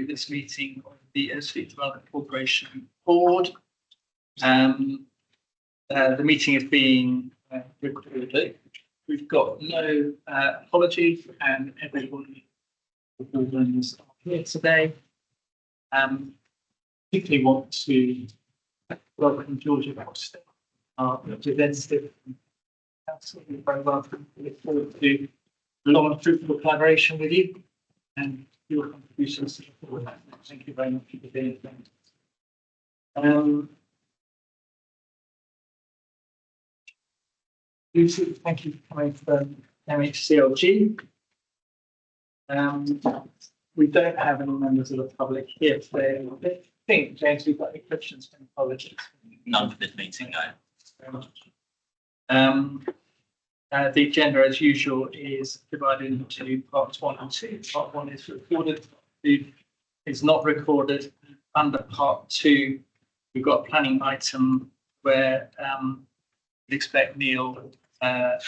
this meeting of the Ebbsfleet Development Corporation Board. The meeting is being recorded. We've got no apologies, and everybody, the board members are here today. Particularly want to welcome Georgia Baxter, our representative from Council. You're very welcome. We look forward to a long and fruitful collaboration with you and your contributions to the board. Thank you very much for being here. Lucy, thank you for coming from MHCLG. We don't have any members of the public here today. I think, James, we've got any questions from colleagues? None for this meeting, no. Very much. The agenda, as usual, is divided into parts 1 and 2. Part 1 is recorded, part 2 is not recorded. Under part 2, we've got a planning item where we expect Neil,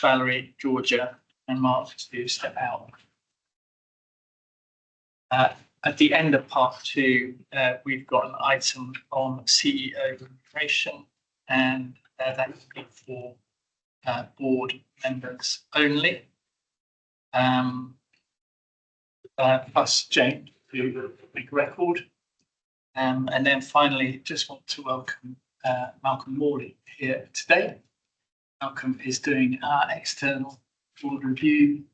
Valerie, Georgia, and Mark to step out. At the end of part 2, we've got an item on CEO information, and that will be for board members only. Plus Jane to make a record. And then finally, just want to welcome Malcolm Morley here today. Malcolm is doing our external board review,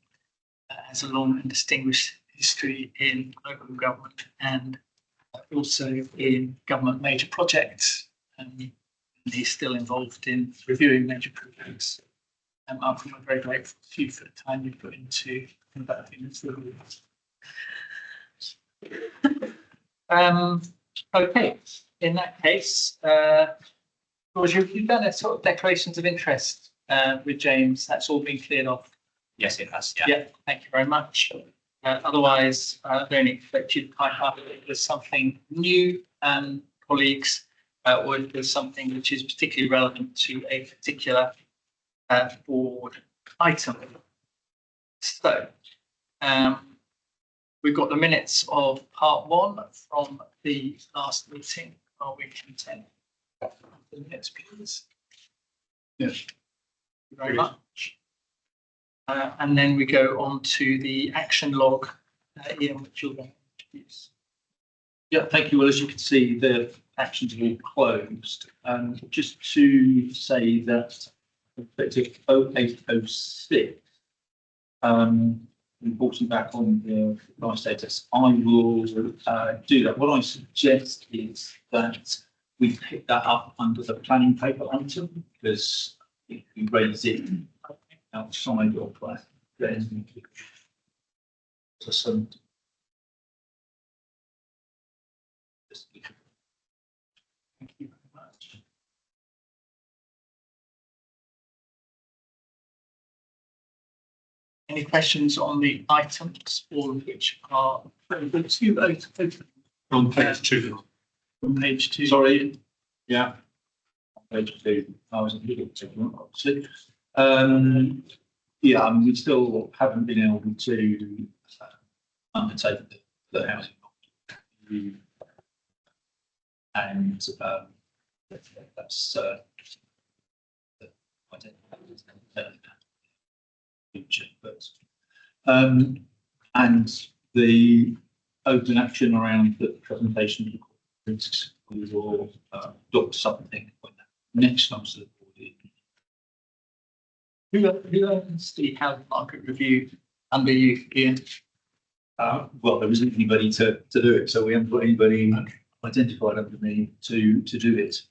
has a long and distinguished history in local government and also in government major projects. And he's still involved in reviewing major projects. And Malcolm, we're very grateful to you for the time you put into conducting this review. Okay, in that case, George, you've done a sort of declarations of interest with James. That's all been cleared off. Yes, it has. Yeah, thank you very much. Otherwise, I don't expect you to type up if there's something new, colleagues, or if there's something which is particularly relevant to a particular board item. So, we've got the minutes of part 1 from the last meeting. Are we content? The minutes, please. Yes. Thank you very much. And then we go on to the action log, Ian, which you're going to introduce. Yeah, thank you. Well, as you can see, the actions are all closed. Just to say that effective 0806, reporting back on the life status, I will do that. What I suggest is that we pick that up under the planning paper item, because if we raise it outside of that, then to some. Thank you very much. Any questions on the items, all of which are open to open? On page 2. On page 2. Sorry. Yeah. On page 2. I was a little bit obviously. Yeah, I mean, we still haven't been able to undertake the housing review, and that's I don't future, but and the open action around the presentation of the risks, we will adopt something when that next comes to the board. Who owns the housing market review under you, Ian? Well, there isn't anybody to do it, so we haven't got anybody identified under me to do it.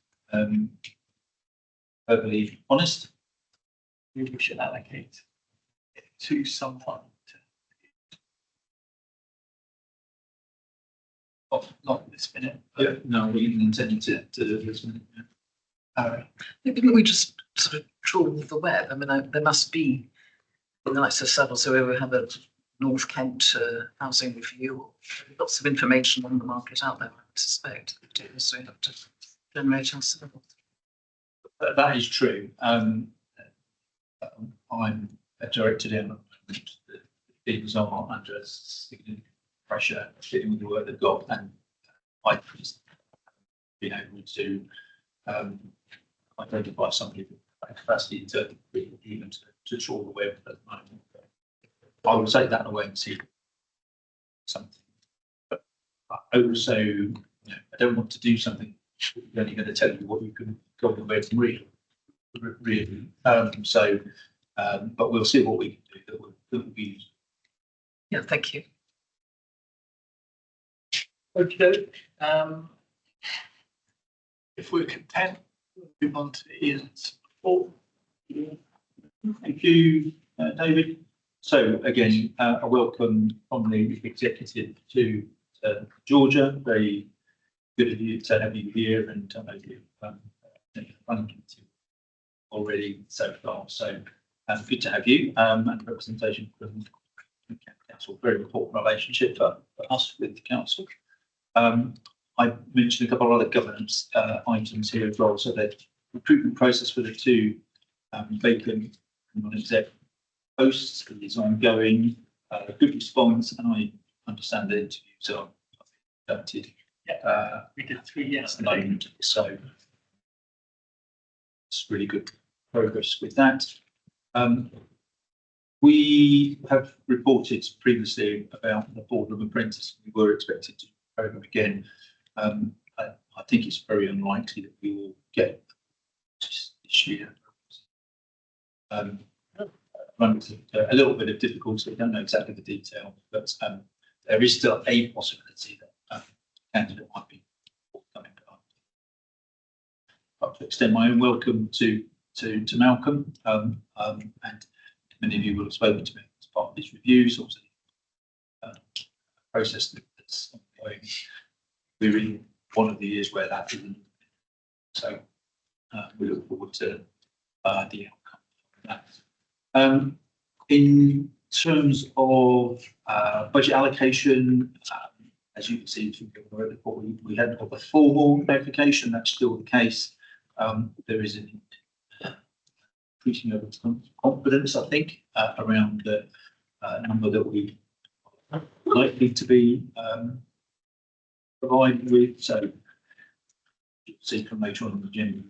Totally honest. We should allocate it to someone. Not this minute. Yeah, no, we didn't intend to do this minute. Yeah. Didn't we just sort of trawl the web? I mean, there must be in the likes of Savills, so we have a North Kent housing review, lots of information on the market out there, I suspect. So we have to generate ourselves. That is true. I'm a director in the moment. Things are under significant pressure fitting with the work they've got, and I've just been able to identify somebody with that capacity to really even to trawl the web at the moment. I will take that away and see something. But I also, I don't want to do something that's only going to tell you what you can go on the web and read. Really. But we'll see what we can do that will be useful. Yeah, thank you. Okay. If we're content, we'll move on to Ian's report. Thank you, David. So again, a welcome from the executive to Georgia. Very good of you to have you here, and I know you've run committee already so far. So good to have you, and representation from the council. Very important relationship for us with the council. I mentioned a couple of other governance items here as well. So the recruitment process for the two vacant non-exec posts is ongoing. Good response, and I understand the interviews are conducted. We did 3 yesterday. So it's really good progress with that. We have reported previously about the boardroom apprentice. We were expected to program again. I think it's very unlikely that we will get this year. Run into a little bit of difficulty. I don't know exactly the detail, but there is still a possibility that candidate might be forthcoming. I'd like to extend my own welcome to Malcolm, and many of you will have spoken to me as part of these reviews. Also, process that's ongoing. We're in one of the years where that isn't. So we look forward to the outcome of that. In terms of budget allocation, as you can see from the report, we hadn't got the formal verification. That's still the case. There is an increasing level of confidence, I think, around the number that we are likely to be provided with. So you'll see from later on in the agenda,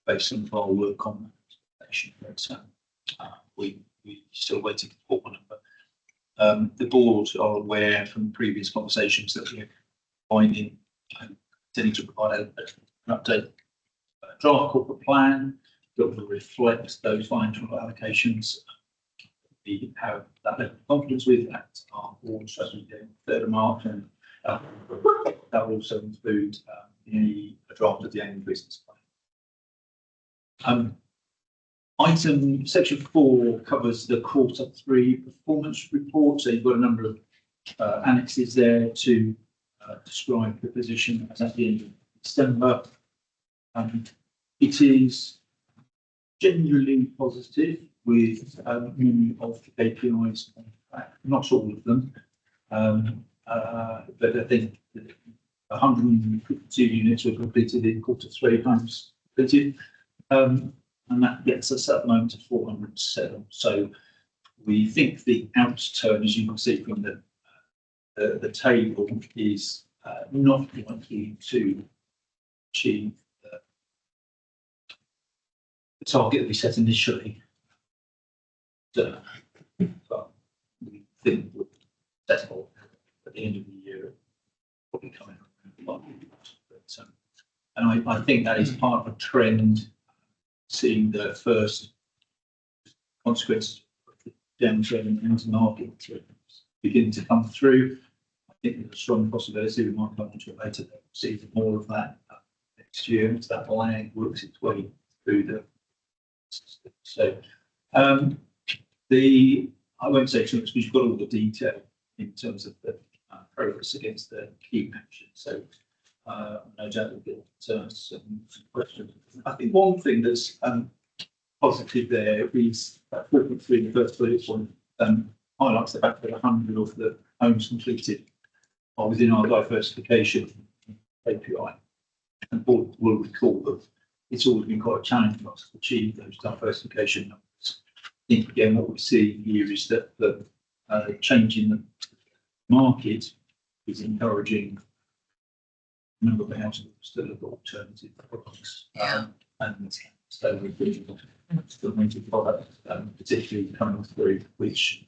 based on our work on that, we're still waiting for one number. The board are aware from previous conversations that we're finding, intending to provide an update draft corporate plan that will reflect those financial allocations. We have that level of confidence with at our board strategy day, 3rd of March, and that will also include a draft of the annual business plan. Item section 4 covers the Q3 performance report. So you've got a number of annexes there to describe the position as at the end of December. It is genuinely positive with many of the KPIs on track, not all of them, but I think 152 units were completed in Q3 homes completed. And that gets us at the moment to 407. So we think the outturn, as you can see from the table, is not likely to achieve the target that we set initially. But we think we'll settle at the end of the year, probably coming around. But, and I think that is part of a trend. Seeing the first consequences of the downturn in the housing market begin to come through. I think there's a strong possibility we might come into it later. That we'll see more of that next year as that lag works its way through the system. So I won't say too much because you've got all the detail in terms of the progress against the key actions. So no doubt we'll get some questions. I think one thing that's positive there is that 4.3 in the first bullet point highlights the fact that 100 of the homes completed are within our diversification KPI. And board will recall that it's always been quite a challenge for us to achieve those diversification numbers. I think again what we see here is that the change in the market is encouraging a number of houses to look at alternative products. And so we're doing still need product, particularly coming through, which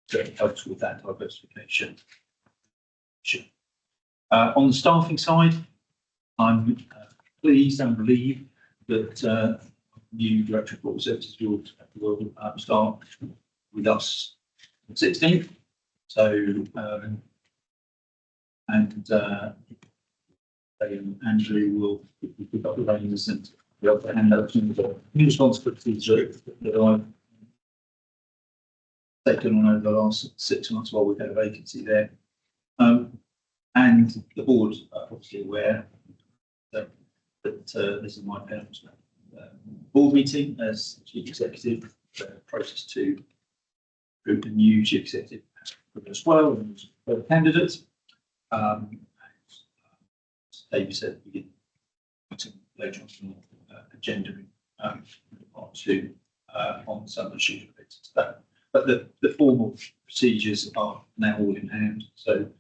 certainly helps with that diversification. On the staffing side, I'm pleased and relieved that new Director of Corporate Services will start with us on the 16th. So, Andrew will pick up the reins and be able to hand over some of the new responsibilities that I've taken on over the last 6 months while we've had a vacancy there. And the board are obviously aware that this is my parents' board meeting as chief executive, process to recruit a new chief executive as well, and further candidates. David said we can put it later on the agenda part two on some issues related to that. But the formal procedures are now all in hand. So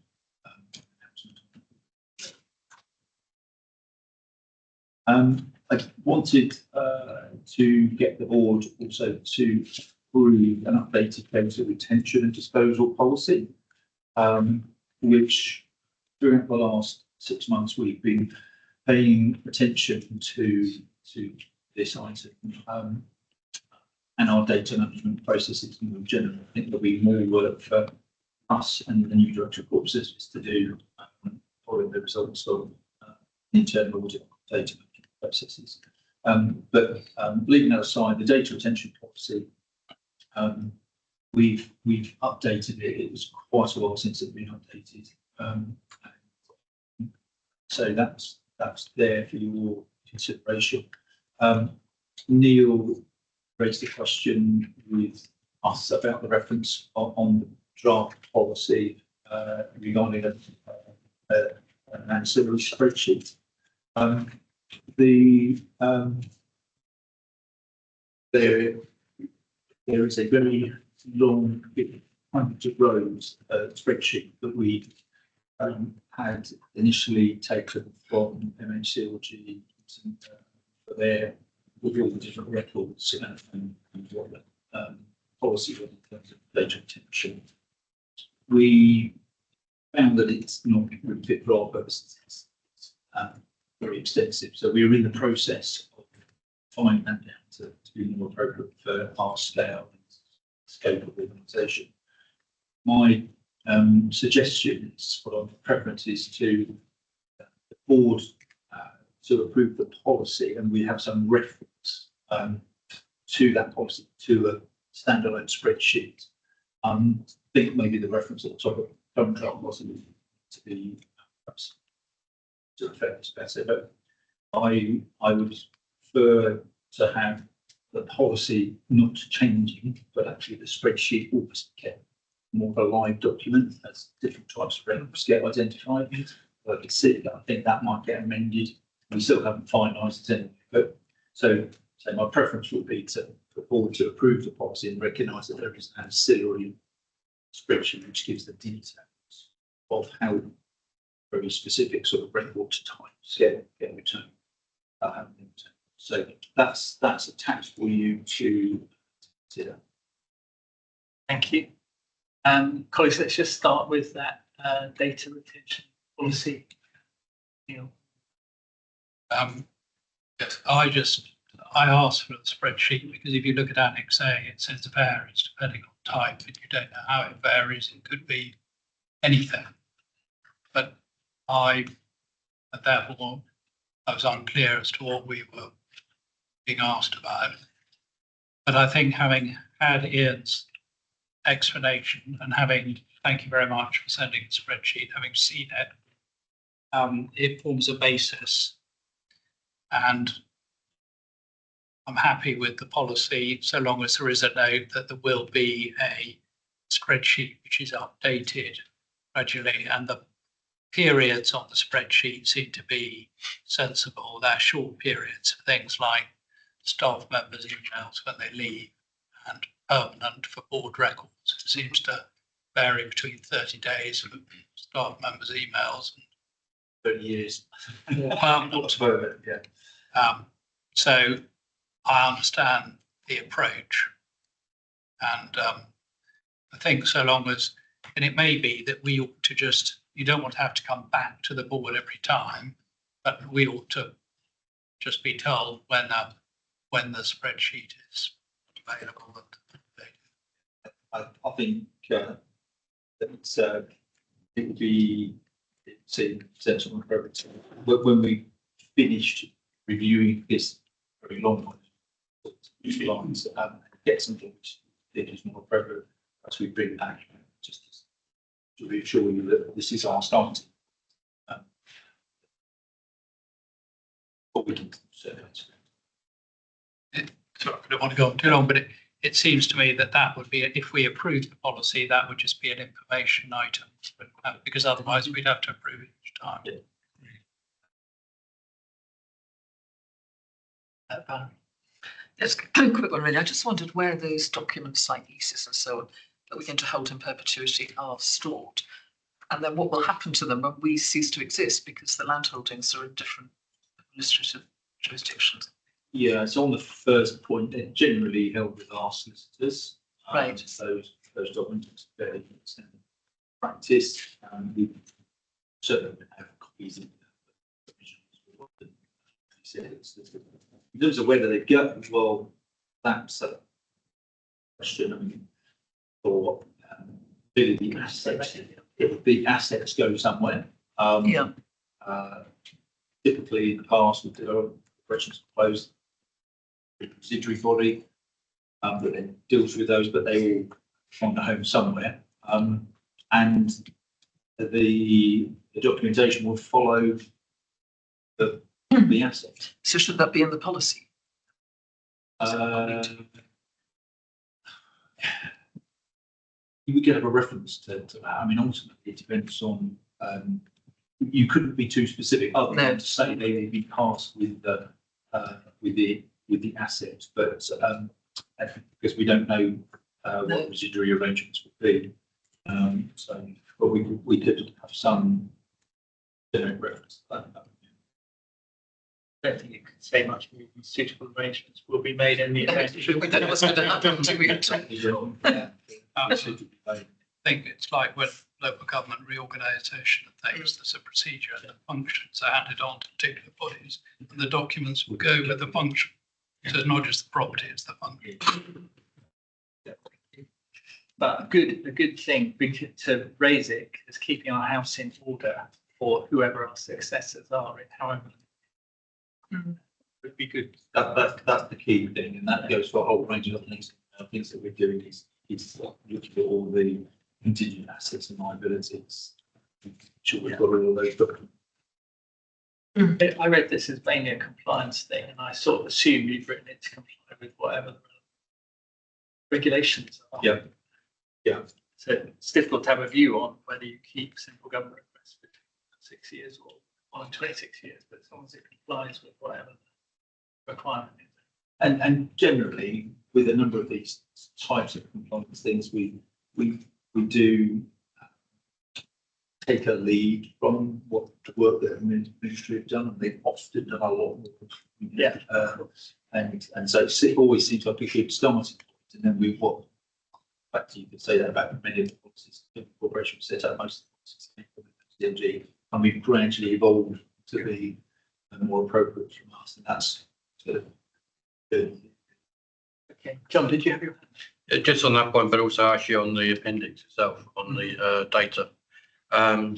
I wanted to get the board also to approve an updated data retention and disposal policy, which throughout the last 6 months we've been paying attention to this item and our data management processes in general. I think there'll be more work for us and the new Director of Corporate Services to do following the results of internal audit data management processes. But leaving that aside, the data retention policy, we've updated it. It was quite a while since it had been updated. So that's there for your consideration. Neil raised a question with us about the reference on the draft policy regarding an ancillary spreadsheet. There is a very long, hundreds of rows spreadsheet that we had initially taken from MHCLG for their with all the different records and what the policy was in terms of data retention. We found that it's not really fit for our purposes. It's very extensive. So we're in the process of fining that down to be more appropriate for our scale and scope of organisation. My suggestion is, what our preference is to the board to approve the policy, and we have some reference to that policy to a standalone spreadsheet. I think maybe the reference at the top of the draft wasn't to be perhaps to affect better, but I would prefer to have the policy not changing, but actually the spreadsheet always kept more of a live document as different types of records get identified. I could see that. I think that might get amended. We still haven't finalised it, but so my preference would be to the board to approve the policy and recognise that there is an ancillary spreadsheet which gives the details of how very specific sort of record types get returned. So that's attached for you to consider. Thank you. Colleagues, let's just start with that data retention policy. Neil. Yes, I asked for the spreadsheet because if you look at Annex A, it says it varies depending on type, and you don't know how it varies. It could be anything. But at that point, I was unclear as to what we were being asked about. But I think having had Ian's explanation and thank you very much for sending the spreadsheet, having seen it, it forms a basis. And I'm happy with the policy so long as there is a note that there will be a spreadsheet which is updated gradually, and the periods on the spreadsheet seem to be sensible. They're short periods for things like staff members' emails when they leave and permanent for board records. It seems to vary between 30 days for staff members' emails. 30 years. Um, Yeah. So I understand the approach. And I think so long as, and it may be that we ought to just, you don't want to have to come back to the board every time, but we ought to just be told when the spreadsheet is available. I think that it would be sensible when we finished reviewing this very long lines, get something which is more appropriate as we bring back, just to reassure you that this is our starting. But we can certainly. So I don't want to go on too long, but it seems to me that would be, if we approve the policy, that would just be an information item, because otherwise we'd have to approve it each time. Yeah. Yes, a quick one really. I just wondered where those documents, site leases and so on, that we're going to hold in perpetuity are stored. And then what will happen to them when we cease to exist, because the land holdings are in different administrative jurisdictions. Yeah, so on the first point, they're generally held with our solicitors. Right. Those documents are fairly standard practice. We certainly have copies of the originals. In terms of whether they go, well, that's a question. I mean, for the assets, if the assets go somewhere, typically in the past, with the operations closed, the residuary body that then deals with those, but they all find a home somewhere. And the documentation will follow the asset. So should that be in the policy? We could have a reference to that. I mean, ultimately, it depends on. You couldn't be too specific, other than to say they may be passed with the asset, but because we don't know what residuary arrangements would be. But we could have some generic reference to that. I don't think you could say much more than suitable arrangements will be made in the event. We don't know what's going to happen, do we? I think it's like when local government reorganisation of things, there's a procedure and the functions are handed on to particular bodies, and the documents will go with the function. So it's not just the property, it's the function. But a good thing to raise it is keeping our house in order for whoever our successors are, however. Would be good. That's the key thing, and that goes for a whole range of things. Things that we're doing is looking at all the contingent assets and liabilities. Sure, we've got all of those documents. I read this as mainly a compliance thing, and I sort of assumed you've written it to comply with whatever the regulations are. Yeah. Yeah. So it's difficult to have a view on whether you keep simple government requests for 6 years or 26 years, but as long as it complies with whatever the requirement is. And generally, with a number of these types of compliance things, we do take a lead from what the work that the ministry have done, and they've often done a lot more. Yeah. And so it always seems like a good starting point. And then in fact, you could say that about many of the policies the corporation set up, most of the policies, CMG, and we've gradually evolved to be more appropriate from us, and that's good. Okay, John, did you have your hand? Just on that point, but also actually on the appendix itself, on the data. To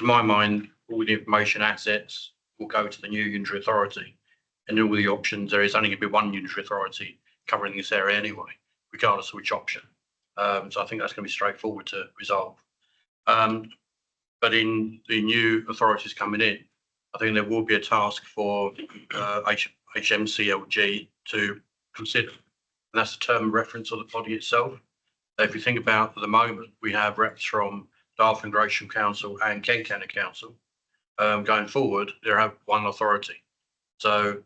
my mind, all the information assets will go to the new unitary authority, and all the options, there is only going to be one unitary authority covering this area anyway, regardless of which option. So I think that's going to be straightforward to resolve. But in the new authorities coming in, I think there will be a task for HMCLG to consider, and that's the term of reference of the body itself. If you think about at the moment, we have reps from Dartford and Gratian Council and Kent County Council. Going forward, they have one authority, so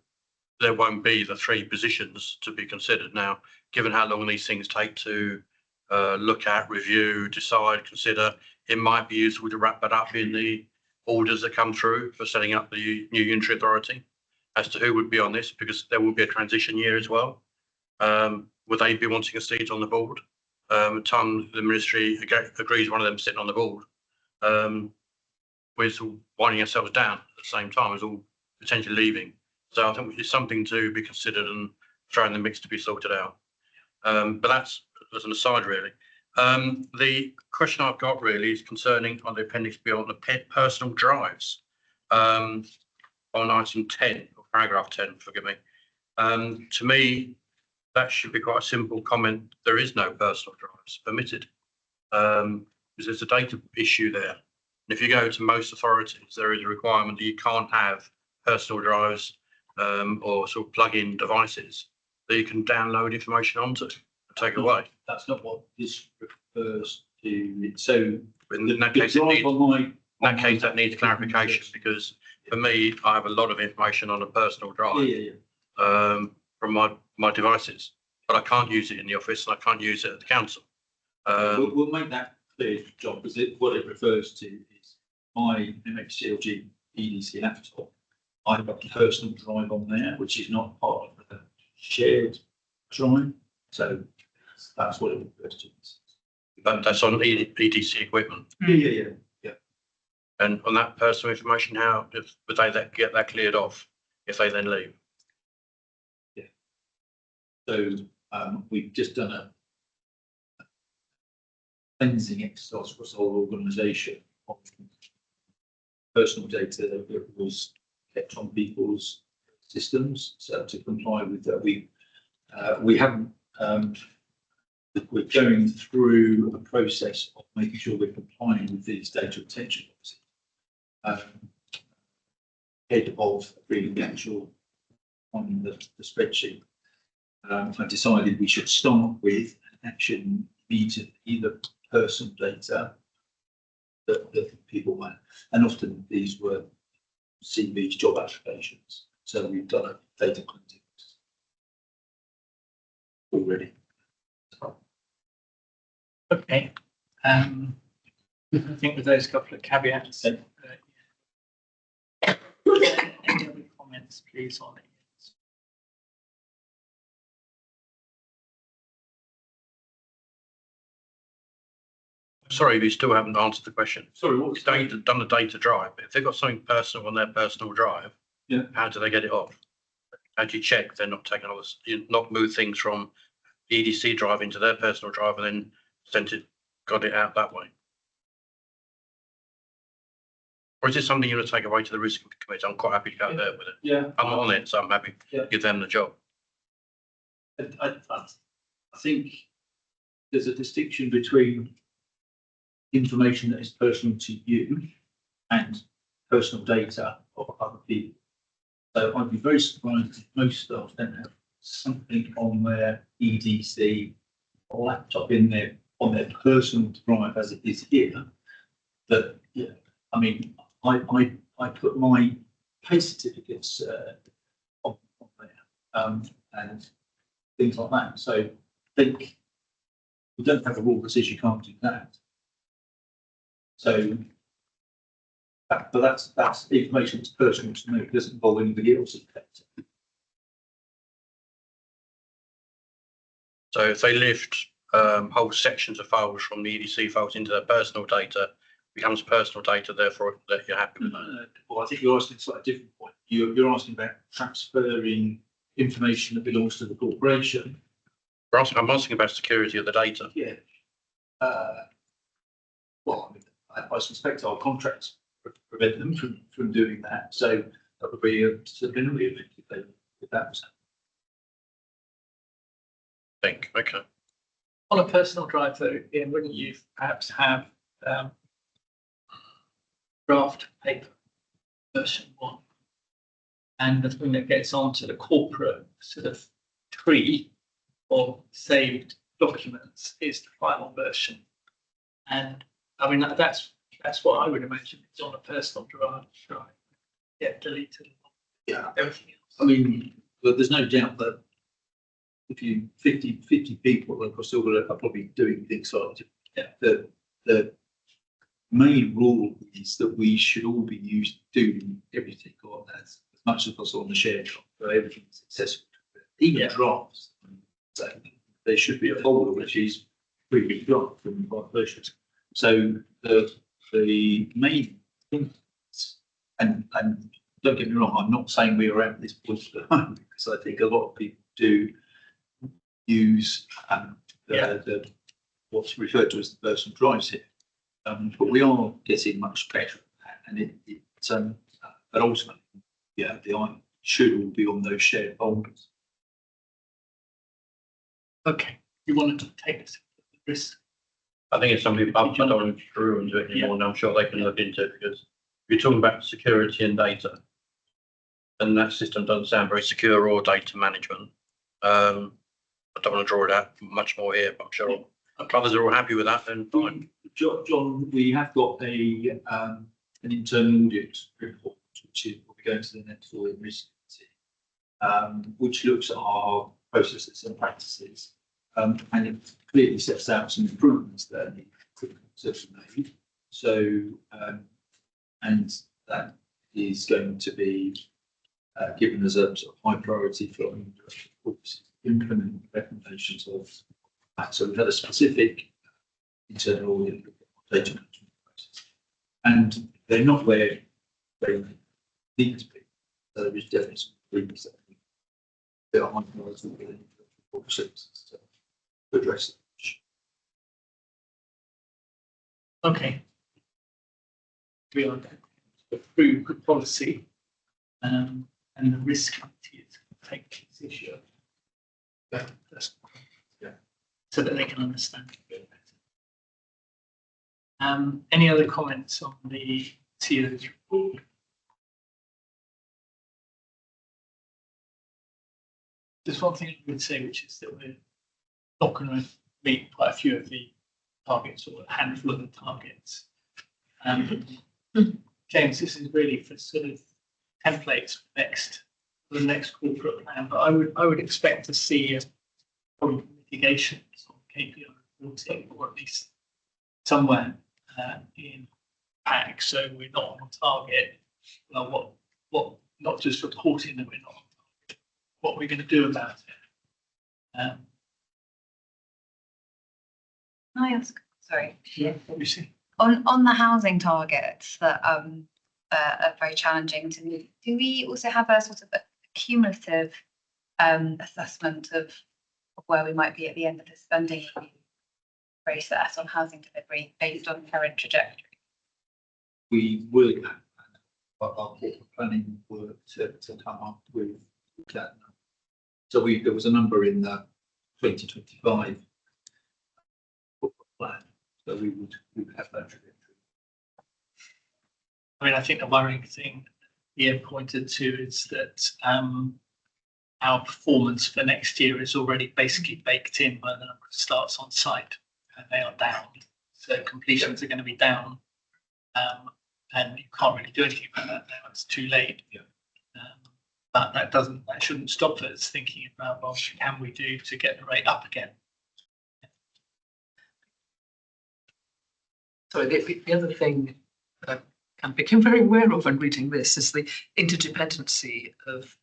there won't be the three positions to be considered. Now, given how long these things take to look at, review, decide, consider. It might be useful to wrap that up in the orders that come through for setting up the new unitary authority as to who would be on this, because there will be a transition year as well. Would they be wanting a seat on the board? Tom, the ministry agrees one of them sitting on the board. We're sort of winding ourselves down at the same time as all potentially leaving. So I think it's something to be considered and thrown in the mix to be sorted out. But that's as an aside, really. The question I've got really is concerning on the appendix B on the personal drives on item 10 or paragraph 10, forgive me. To me, that should be quite a simple comment. There is no personal drives permitted because there's a data issue there. And if you go to most authorities, there is a requirement that you can't have personal drives or sort of plug-in devices that you can download information onto and take away. That's not what this refers to. So In that case, that needs clarification, because for me, I have a lot of information on a personal drive from my devices, but I can't use it in the office and I can't use it at the council. We'll make that clear, John, because what it refers to is my MHCLG EDC laptop. I've got a personal drive on there, which is not part of the shared drive. So that's what it refers to. But that's on EDC equipment. Yeah. And on that personal information, how would they get that cleared off if they then leave? So we've just done a cleansing exercise across the whole organisation of personal data that was kept on people's systems. So to comply with that, we haven't. We're going through a process of making sure we're complying with these data retention policies. Head of reading the actual on the spreadsheet. I decided we should start with an action immediately, either personal data that people want, and often these were CVs, job applications. So we've done a data cleansing already. Okay. I think with those couple of caveats. Any other comments, please, on it? Sorry, we still haven't answered the question. Sorry, what was Done the data drive. If they've got something personal on their personal drive, how do they get it off? How do you check they're not taking all this, not move things from EDC drive into their personal drive and then got it out that way? Or is this something you're going to take away to the risk committee? I'm quite happy to go there with it. Yeah, I'm not on it, so I'm happy to give them the job. I think there's a distinction between information that is personal to you and personal data of other people. So I'd be very surprised if most staff don't have something on their EDC or laptop on their personal drive as it is here. That I mean, I put my pay certificates on there and things like that. So I think we don't have a rule that says you can't do that. So, but that's information that's personal to me. It doesn't involve anybody else's data. So if they lift whole sections of files from the EDC files into their personal data, becomes personal data, therefore that you're happy with that. Well, I think you're asking a slightly different point. You're asking about transferring information that belongs to the corporation. I'm asking about security of the data. Yeah. Well, I mean, I suspect our contracts prevent them from doing that. So that would be a disciplinary event if that was happening. Okay. On a personal drive, though, Ian, wouldn't you perhaps have draft paper version 1, and the thing that gets onto the corporate sort of tree of saved documents is the final version? And I mean that's what I would imagine is on a personal drive. Get deleted. Yeah. Everything else. I mean, but there's no doubt that if you 50 people across all the are probably doing things like the main rule is that we should all be doing everything as much as possible on the shared drive, so everything's accessible. Even drafts, so there should be a folder which is really draft from my versions. So the main thing, and don't get me wrong, I'm not saying we are at this point at the moment, because I think a lot of people do use the what's referred to as the personal drives here. But we are getting much better at that, and but ultimately, yeah, the eye should all be on those shared folders. Okay, you wanted to take this risk? I think it's something, I don't want to screw into it anymore, and I'm sure they can look into it, because if you're talking about security and data, and that system doesn't sound very secure or data management. I don't want to draw it out much more here, but I'm sure if others are all happy with that, then fine. John, we have got an internal audit report, which is will be going to the next audit risk committee, which looks at our processes and practices, and it clearly sets out some improvements that need to be made. So, and that is going to be given as a sort of high priority for implement recommendations of that. So we've had a specific internal audit data management process, and they're not where they need to be. So there is definitely some improvements that are high priority for the services to address that issue. Okay. We are through good policy, and the risk committee is taking this issue up. So that they can understand it a bit better. Any other comments on the CEO's report? There's one thing I would say, which is that we're not going to meet quite a few of the targets, or a handful of the targets. James, this is really for sort of templates for the next corporate plan, but I would expect to see probably mitigation on KPI reporting, or at least somewhere in PAC, so we're not on target. Well, what not just reporting that we're not on target, what we're going to do about it. Can I ask? Sorry. Yeah, obviously. On the housing targets that are very challenging to meet, do we also have a sort of a cumulative assessment of where we might be at the end of the spending process on housing delivery based on current trajectory? We will have our corporate planning work to come up with that. So there was a number in the 2025 corporate plan, so we would have that trajectory. I mean, I think the worrying thing Ian pointed to is that our performance for next year is already basically baked in by the number of starts on site, and they are down. So completions are going to be down, and you can't really do anything about that now. It's too late. Yeah. But that shouldn't stop us thinking about what can we do to get the rate up again. Sorry, the other thing that I became very aware of when reading this is the interdependency of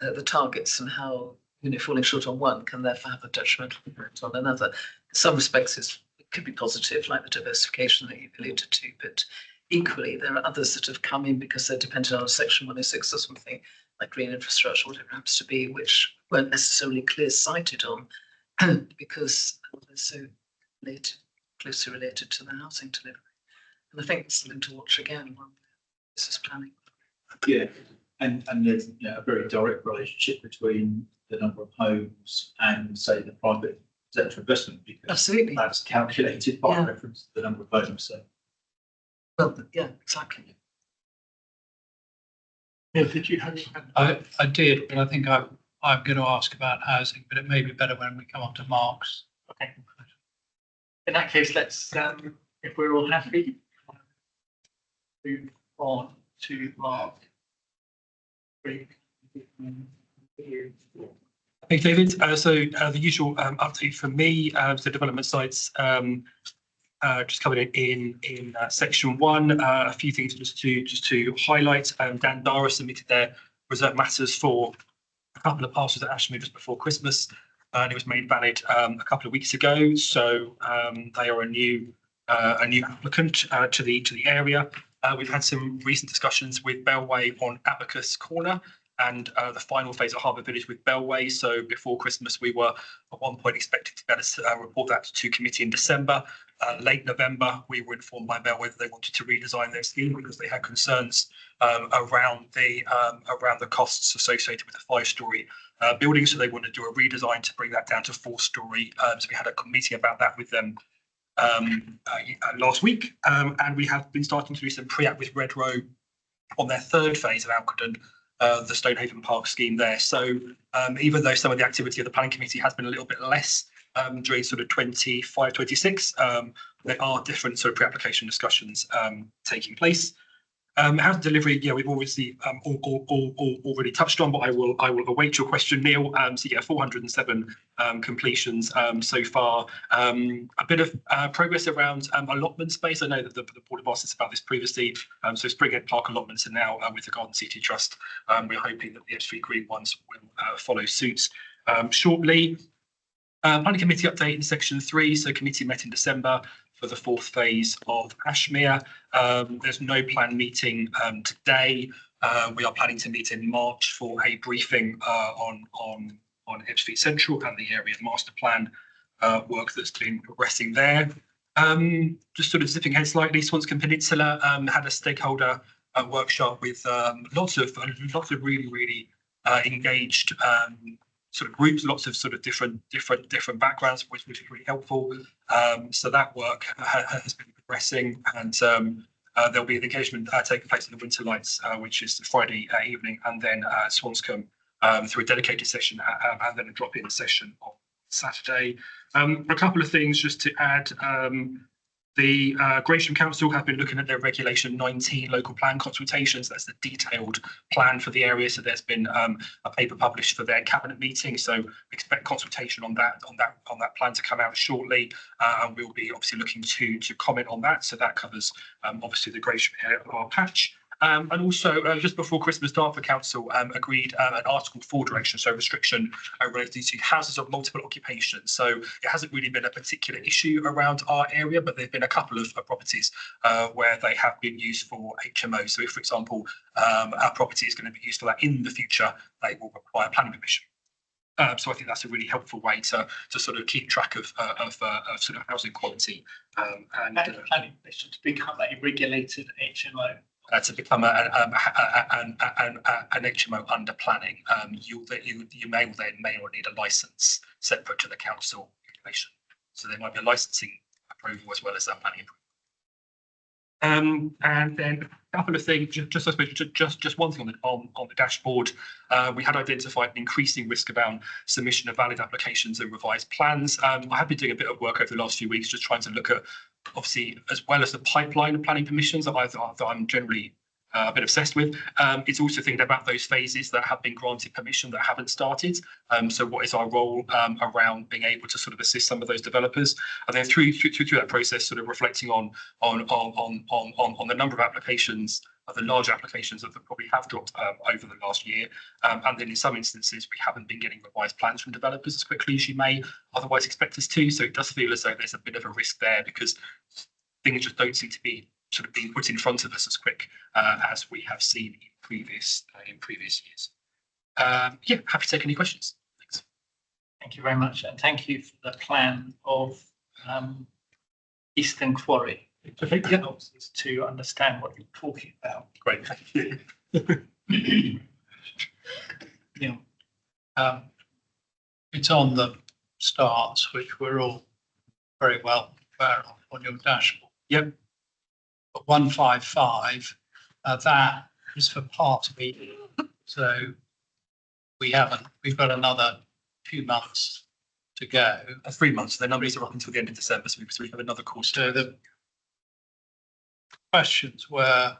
the targets, and how falling short on one can therefore have a detrimental impact on another. In some respects, it could be positive, like the diversification that you alluded to, but equally there are others that have come in because they're dependent on Section 106 or something like green infrastructure, whatever it happens to be, which weren't necessarily clear-sighted on because they're so closely related to the housing delivery. And I think it's something to watch again when this is planning. Yeah, and there's a very direct relationship between the number of homes and, say, the private sector investment, because Absolutely. that's calculated by reference to the number of homes. So, Well, yeah, exactly. Yeah, did you have? I did, but I think I'm going to ask about housing, but it may be better when we come on to Mark's. Okay. In that case, let's, if we're all happy, move on to Mark. Hey, David. The usual update from me. So development sites just covered it in section 1. A few things just to highlight. Dan Dara submitted their reserve matters for a couple of parcels at Ashmere just before Christmas, and it was made valid a couple of weeks ago. So they are a new applicant to the area. We've had some recent discussions with Bellway on Abacus Corner and the final phase of Harbour Village with Bellway. So before Christmas, we were at one point expected to be able to report that to committee in December. Late November, we were informed by Bellway that they wanted to redesign their scheme because they had concerns around the costs associated with the 5-storey building. So they wanted to do a redesign to bring that down to 4-storey. So we had a meeting about that with them last week, and we have been starting to do some pre-act with Red Row on their 3rd phase of Alcadon, the Stonehaven Park scheme there. So even though some of the activity of the planning committee has been a little bit less during sort of 25, 26, there are different sort of pre-application discussions taking place. House delivery, yeah, we've obviously already touched on, but I will await your question, Neil. So yeah, 407 completions so far. A bit of progress around allotment space. I know that the board have asked us about this previously. So Springhead Park allotments are now with the Garden City Trust. We're hoping that the Ebbsfleet Green ones will follow suit shortly. Planning committee update in section 3. So committee met in December for the 4th phase of Ashmere. There's no planned meeting today. We are planning to meet in March for a briefing on Ebbsfleet Central and the area master plan work that's been progressing there. Just sort of zipping ahead slightly, Swanscombe Peninsula had a stakeholder workshop with lots of really engaged sort of groups, lots of sort of different backgrounds, which is really helpful. So that work has been progressing, and there'll be an engagement taking place in the Winter Lights, which is Friday evening, and then Swanscombe through a dedicated session, and then a drop-in session on Saturday. A couple of things just to add. The Gresham Council have been looking at their Regulation 19 local plan consultations. That's the detailed plan for the area. So there's been a paper published for their cabinet meeting. So expect consultation on that plan to come out shortly, and we'll be obviously looking to comment on that. So that covers obviously the Gresham area of our patch. And also, just before Christmas, Dartford Council agreed an Article 4 direction, so restriction related to houses of multiple occupation. So it hasn't really been a particular issue around our area, but there've been a couple of properties where they have been used for HMO. So if, for example, our property is going to be used for that in the future, they will require planning permission. So I think that's a really helpful way to sort of keep track of sort of housing quality and planning permission to become a regulated HMO. To become an HMO under planning, you may or may not need a licence separate to the council regulation. So there might be a licensing approval as well as that planning approval. And then a couple of things, just one thing on the dashboard. We had identified an increasing risk around submission of valid applications and revised plans. I have been doing a bit of work over the last few weeks, just trying to look at, obviously, as well as the pipeline of planning permissions that I'm generally a bit obsessed with. It's also thinking about those phases that have been granted permission that haven't started. So what is our role around being able to sort of assist some of those developers, and then through that process, sort of reflecting on the number of applications, the large applications that probably have dropped over the last year, and then in some instances we haven't been getting revised plans from developers as quickly as you may otherwise expect us to. So it does feel as though there's a bit of a risk there because things just don't seem to be sort of being put in front of us as quick as we have seen in previous years. Yeah, happy to take any questions. Thanks. Thank you very much, and thank you for the plan of Eastern Quarry. Okay, yeah. Helps us to understand what you're talking about. Great, thank you. Yeah. It's on the starts, which we're all very well aware of on your dashboard. Yep. But 155, that is for part B. So we've got another 2 months to go. 3 months. The numbers are up until the end of December, so we have another course. So the questions were,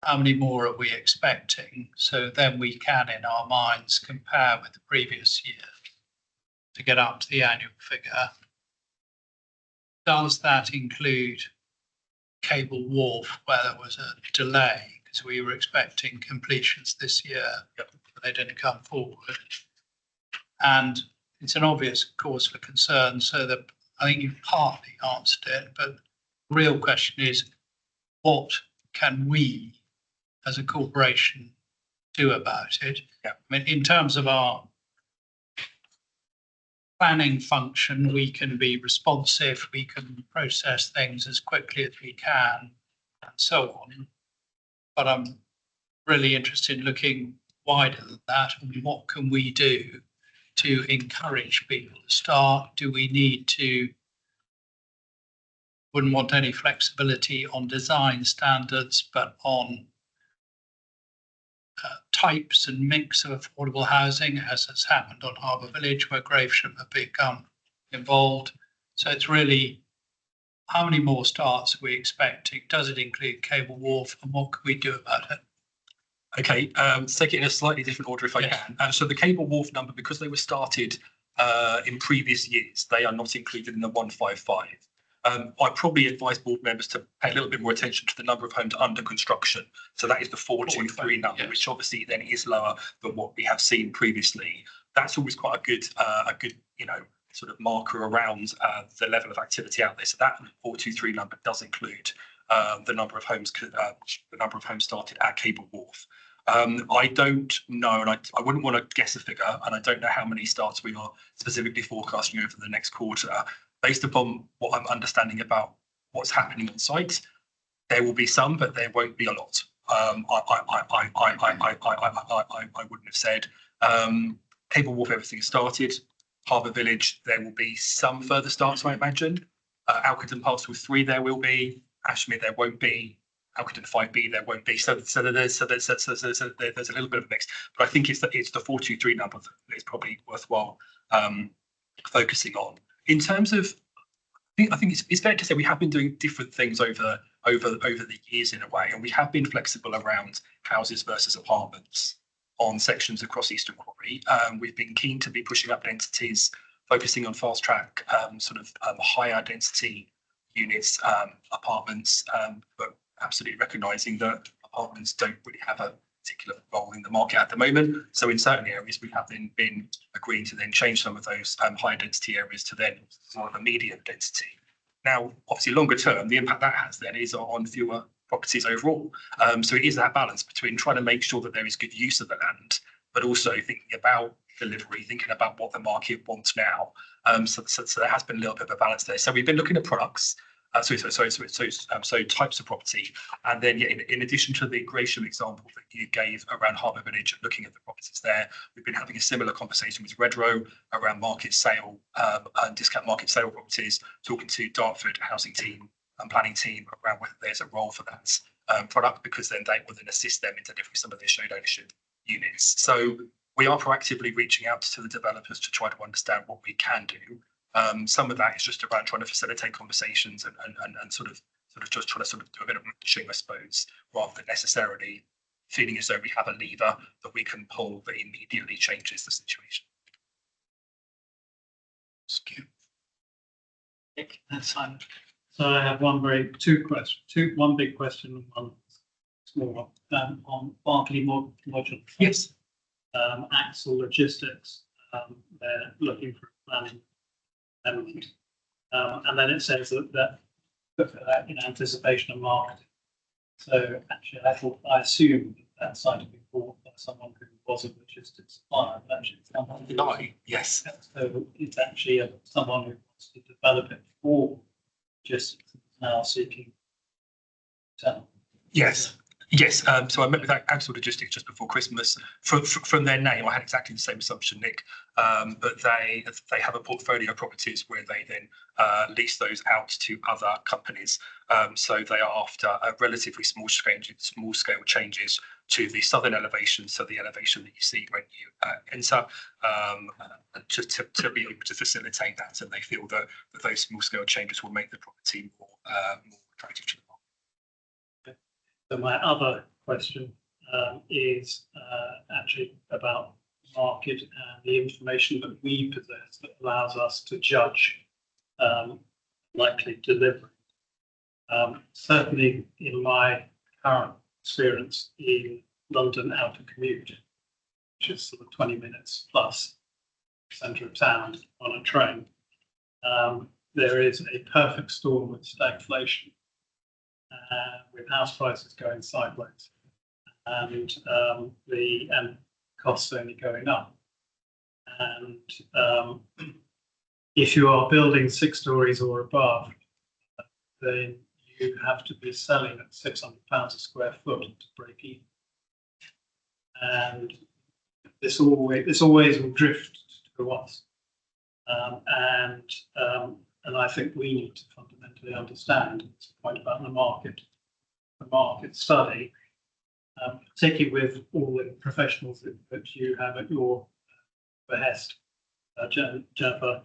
how many more are we expecting? So then we can, in our minds, compare with the previous year. to get up to the annual figure. Does that include Cable Wharf, where there was a delay because we were expecting completions this year, but they didn't come forward? And it's an obvious cause for concern, so that I think you've partly answered it, but the real question is, what can we as a corporation do about it? Yeah. I mean, in terms of our planning function, we can be responsive, we can process things as quickly as we can, and so on. But I'm really interested in looking wider than that, and what can we do to encourage people to start? Do we need to, wouldn't want any flexibility on design standards, but on types and mix of affordable housing, as has happened on Harbour Village, where Gravesham have become involved. So it's really, how many more starts are we expecting? Does it include Cable Wharf, and what can we do about it? Okay, let's take it in a slightly different order if I Yes. can. So the Cable Wharf number, because they were started in previous years, they are not included in the 155. I probably advise board members to pay a little bit more attention to the number of homes under construction. So that is the 423 number, which obviously then is lower than what we have seen previously. That's always quite a good, sort of marker around the level of activity out there. So that 423 number does include the number of homes started at Cable Wharf. I don't know, and I wouldn't want to guess a figure, and I don't know how many starts we are specifically forecasting over the next quarter. Based upon what I'm understanding about what's happening on site, there will be some, but there won't be a lot. I wouldn't have said. Cable Wharf, everything started. Harbour Village, there will be some further starts, I imagine. Alcadon Parcel 3, there will be. Ashmere, there won't be. Alcadon 5B, there won't be. So there's a little bit of a mix. But I think it's the 423 number that is probably worthwhile focusing on. In terms of, I think it's fair to say we have been doing different things over the years in a way, and we have been flexible around houses versus apartments on sections across Eastern Quarry. We've been keen to be pushing up densities, focusing on fast track higher density units, apartments, but absolutely recognising that apartments don't really have a particular role in the market at the moment. So in certain areas, we have then been agreeing to then change some of those higher density areas to then more of a medium density. Now, obviously, longer term, the impact that has then is on fewer properties overall. So it is that balance between trying to make sure that there is good use of the land, but also thinking about delivery, thinking about what the market wants now. So there has been a little bit of a balance there. So we've been looking at products. So types of property, and then in addition to the Gratian example that you gave around Harbour Village, looking at the properties there, we've been having a similar conversation with Redrow around market sale and discount market sale properties, talking to Dartford housing team and planning team around whether there's a role for that product, because then they will then assist them in delivering some of their shared ownership units. So we are proactively reaching out to the developers to try to understand what we can do. Some of that is just around trying to facilitate conversations and sort of just trying to sort of do a bit of matching, I suppose, rather than necessarily feeling as though we have a lever that we can pull that immediately changes the situation. Nick, that's fine. So I have one big question and one small one on Berkeley Modular. Yes. Axle Logistics, they're looking for a planning element. And then it says that in anticipation of marketing. So actually, I assume that site had been bought by someone who was a logistics supplier. But actually, it's someone Yes. So it's actually someone who wants to develop it for logistics and is now seeking to. Yes. Yes, so I met with Axel Logistics just before Christmas. From their name, I had exactly the same assumption, Nick. But they have a portfolio of properties where they then lease those out to other companies. So they are after a relatively small scale changes to the southern elevation, so the elevation that you see when you enter, to be able to facilitate that. And they feel that those small scale changes will make the property more attractive to the market. So my other question is actually about market and the information that we possess that allows us to judge likely delivery. Certainly in my current experience in London outer commute, which is sort of 20 minutes plus centre of town on a train, there is a perfect storm of stagflation with house prices going sideways and costs only going up. And if you are building 6 stories or above, then you have to be selling at £600 a square foot to break even. And this always will drift to us. And I think we need to fundamentally understand this point about the market study, particularly with all the professionals that you have at your behest, Jennifer.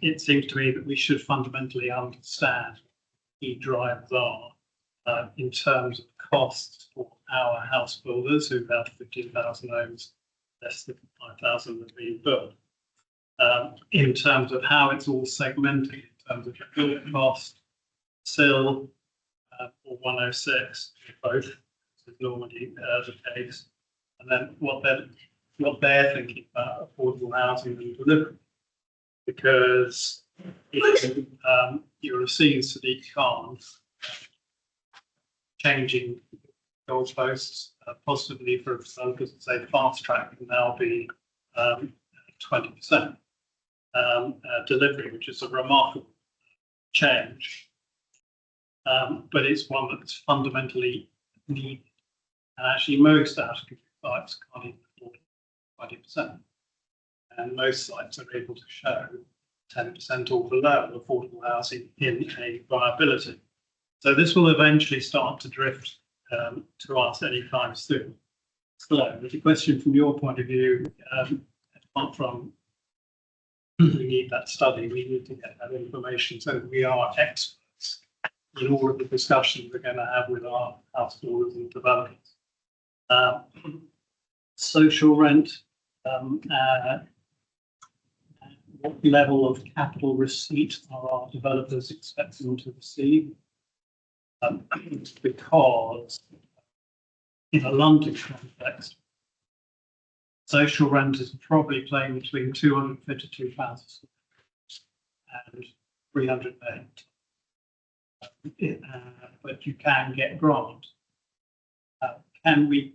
It seems to me that we should fundamentally understand what key drivers are in terms of costs for our house builders who have 15,000 homes, less than 5,000 that are being built. In terms of how it's all segmented, in terms of build cost, SIL, or 106, both, is normally the case, and then what they're thinking about affordable housing and delivery. Because if you receive Sadiq Khan changing goalposts, possibly for developers to say fast track can now be 20% delivery, which is a remarkable change. But it's one that's fundamentally needed. And actually most out-of-community sites can't even afford 20%. And most sites are able to show 10% or below affordable housing in a viability. So this will eventually start to drift to us anytime soon. So the question from your point of view, apart from we need that study, we need to get that information so that we are experts in all of the discussions we're going to have with our house builders and developers. Social rent, what level of capital receipt are our developers expecting to receive? Because in a London context, social rent is probably playing between 252,000 and 300 but you can get grant. Can we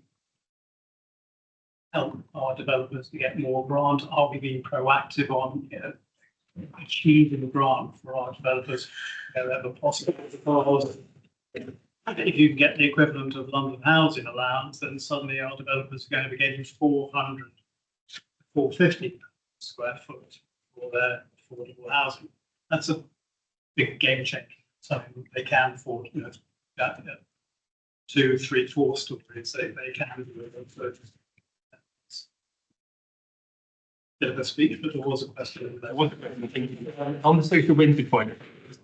help our developers to get more grant? Are we being proactive on achieving grant for our developers wherever possible? Because if you can get the equivalent of London housing allowance, then suddenly our developers are going to be getting 400, 450 square foot for their affordable housing. That's a big game changer. So they can afford, 2, 3, 4 stories. They can do it. So bit of a speech, but there was a question there. On the social rented point,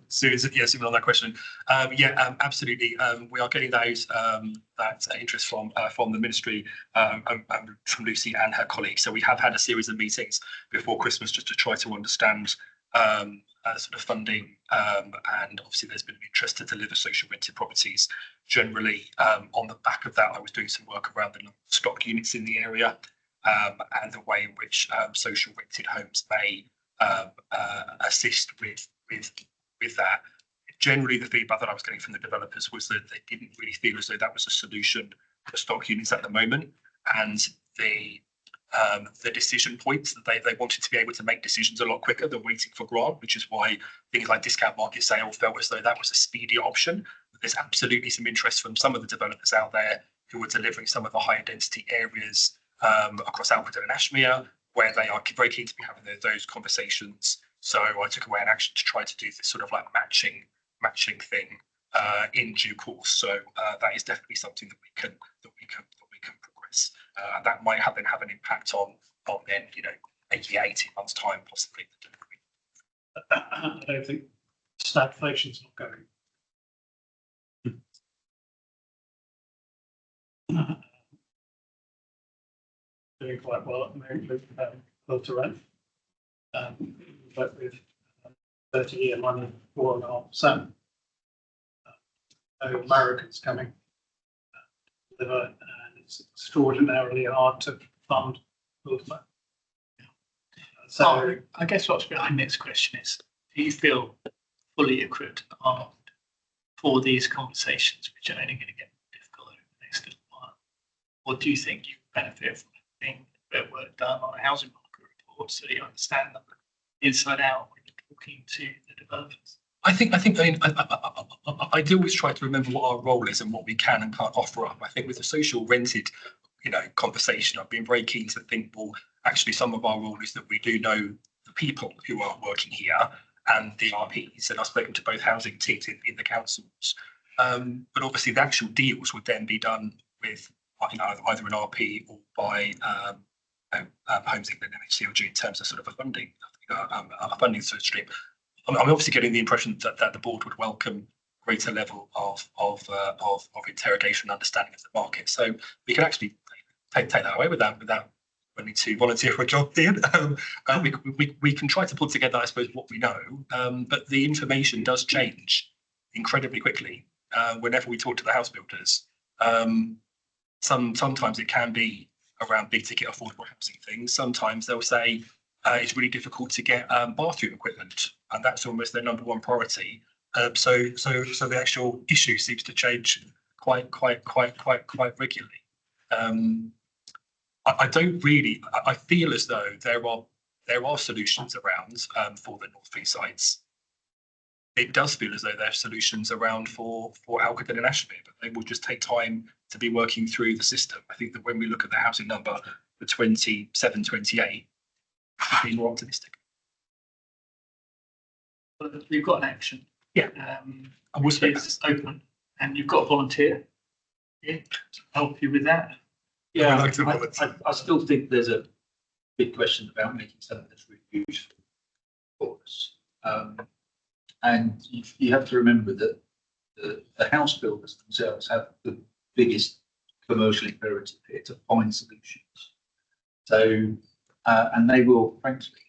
Susan, yes, even on that question, absolutely. We are getting those that interest from the ministry, from Lucy and her colleagues. So we have had a series of meetings before Christmas just to try to understand sort of funding, and obviously there's been an interest to deliver social rented properties generally. On the back of that, I was doing some work around the stock units in the area. And the way in which social rented homes may assist with that. Generally, the feedback that I was getting from the developers was that they didn't really feel as though that was a solution for stock units at the moment, and the decision points that they wanted to be able to make decisions a lot quicker than waiting for grant, which is why things like discount market sale felt as though that was a speedier option. But there's absolutely some interest from some of the developers out there who are delivering some of the higher density areas across Alfredton and Ashmere, where they are very keen to be having those conversations. So I took away an action to try to do this sort of like matching thing in due course. So that is definitely something that we can progress. That might have an impact on then 18 months time possibly. I don't think stagflation's not going. doing quite well at the moment with build to rent. But with 30-year money, 4.5%. No Americans coming. And it's extraordinarily hard to fund build to rent. So I guess what's behind this question is, do you feel fully equipped armed for these conversations, which are only going to get difficult over the next little while? Or do you think you benefit from having a bit of work done on a housing market report so you understand them inside out when you're talking to the developers? I mean, I do always try to remember what our role is and what we can and can't offer up. I think with the social rented, conversation, I've been very keen to think, well, actually some of our role is that we do know the people who are working here and the RPs, and I've spoken to both housing teams in the councils. But obviously the actual deals would then be done with either an RP or by Homes England and HCLG in terms of sort of a funding sort of stream. I'm obviously getting the impression that the board would welcome greater level of interrogation and understanding of the market. So we can actually take that away without wanting to volunteer for a job, Ian. We can try to pull together, I suppose, what we know, but the information does change incredibly quickly whenever we talk to the house builders. Sometimes it can be around big ticket affordable housing things. Sometimes they'll say it's really difficult to get bathroom equipment, and that's almost their number one priority. So the actual issue seems to change quite regularly. I don't really. I feel as though there are solutions around for the North East sites. It does feel as though there are solutions around for Alcadon and Ashby, but they will just take time to be working through the system. I think that when we look at the housing number for 27, 28, we'll be more optimistic. Well, you've got an action. Yeah. And which is open, and you've got a volunteer to help you with that. Yeah, I still think there's a big question about making some of this really useful for us. And you have to remember that the house builders themselves have the biggest commercial imperative here to find solutions. So, and they will, frankly,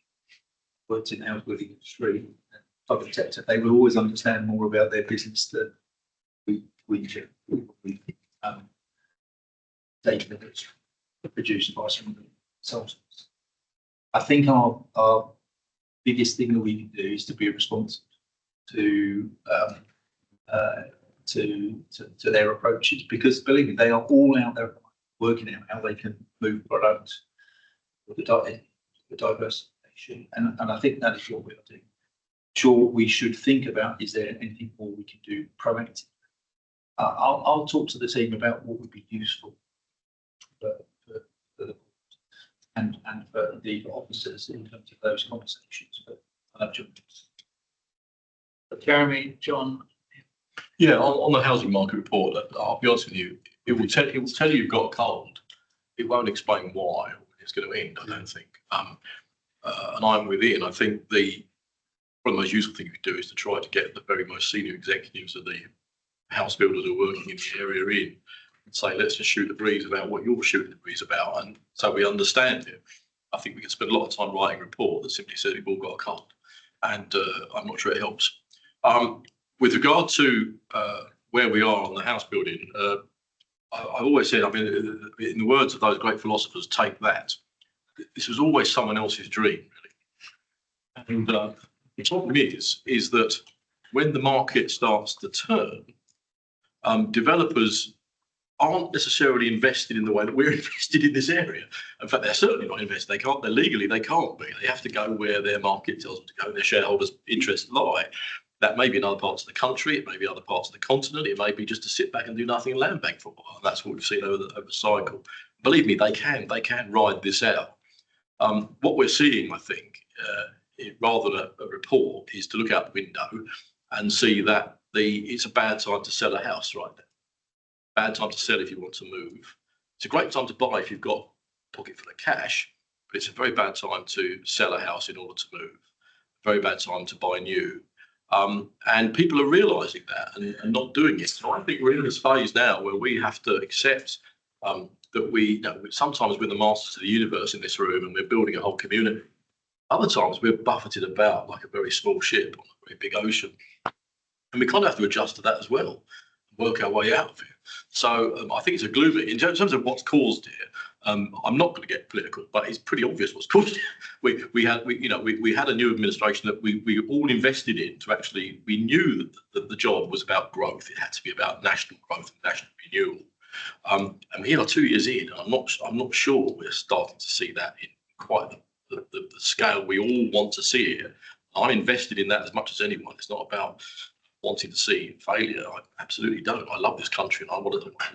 worked in the house building industry, public sector, they will always understand more about their business than we data that's produced by some of the consultants. I think our biggest thing that we can do is to be responsive to their approaches, because believe me, they are all out there working out how they can move product with the diversification, and I think that is what we are doing. Sure, what we should think about, is there anything more we can do proactively? I'll talk to the team about what would be useful for the board and for the officers in terms of those conversations. But Jeremy, John. Yeah, on the housing market report, I'll be honest with you, it will tell you you've got a cold. It won't explain why or when it's going to end, I don't think. And I'm with Ian. I think one of the most useful things we do is to try to get the very most senior executives of the house builders who are working in the area in and say, let's just shoot the breeze about what you're shooting the breeze about, and so we understand it. I think we can spend a lot of time writing a report that simply says we've all got a cold, and I'm not sure it helps. With regard to where we are on the house building, I always said, I mean, in the words of those great philosophers, take that. This was always someone else's dream, really. And the problem is that when the market starts to turn, developers aren't necessarily invested in the way that we're invested in this area. In fact, they're certainly not invested. They can't. They can't be. They have to go where their market tells them to go. Their shareholders' interests lie. That may be in other parts of the country. It may be other parts of the continent. It may be just to sit back and do nothing and land bank for a while. And that's what we've seen over the cycle. Believe me, they can ride this out. What we're seeing, I think, rather than a report, is to look out the window and see that it's a bad time to sell a house right now. Bad time to sell if you want to move. It's a great time to buy if you've got a pocket full of cash, but it's a very bad time to sell a house in order to move. Very bad time to buy new. And people are realising that and not doing it. So I think we're in this phase now where we have to accept that we, sometimes we're the masters of the universe in this room and we're building a whole community. Other times we're buffeted about like a very small ship on a very big ocean. And we kind of have to adjust to that as well, and work our way out of it. So I think it's a gloomy, in terms of what's caused it, I'm not going to get political, but it's pretty obvious what's caused it. We had a new administration that we all invested in to actually, we knew that the job was about growth. It had to be about national growth and national renewal. And here 2 years in, I'm not sure we're starting to see that in quite the scale we all want to see it. I'm invested in that as much as anyone. It's not about wanting to see failure. I absolutely don't. I love this country and I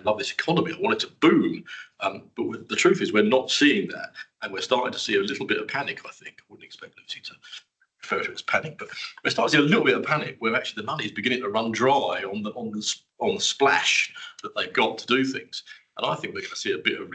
love this economy. I want it to boom. But the truth is we're not seeing that, and we're starting to see a little bit of panic, I think. I wouldn't expect Lucy to refer to it as panic, but we're starting to see a little bit of panic where actually the money is beginning to run dry on the splash that they've got to do things. And I think we're going to see a bit of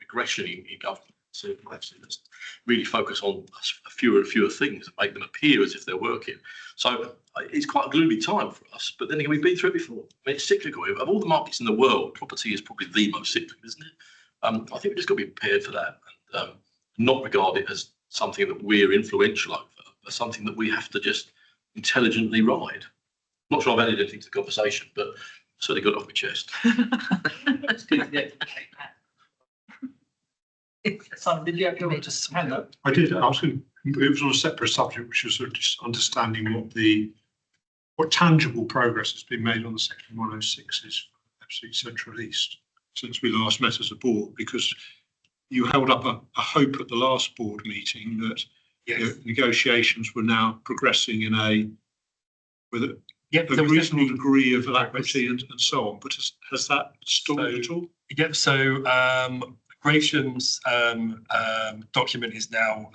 regression in government. So actually let's really focus on fewer and fewer things and make them appear as if they're working. So it's quite a gloomy time for us, but then again, we've been through it before. I mean, it's cyclical. Of all the markets in the world, property is probably the most cyclical, isn't it? I think we've just got to be prepared for that and not regard it as something that we're influential over, but something that we have to just intelligently ride. I'm not sure I've added anything to the conversation, but certainly got it off my chest. It's good to get Simon, did you have your hand up? I did. I was going to, it was on a separate subject, which was sort of just understanding what tangible progress has been made on the Section 106s for Ebbsfleet Central East since we last met as a board, because you held up a hope at the last board meeting that negotiations were now progressing with a reasonable degree of alacrity and so on. But has that stalled at all? Yep. So Graham's document is now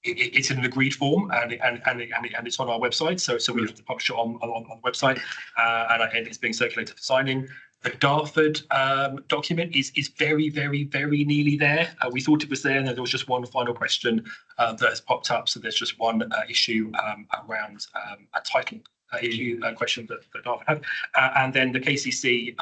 it's in an agreed form and it's on our website. So we have to publish it on the website and it's being circulated for signing. The Dartford document is very, very, very nearly there. We thought it was there, and then there was just one final question that has popped up. So there's just one issue around a title issue question that Dartford had, and then the KCC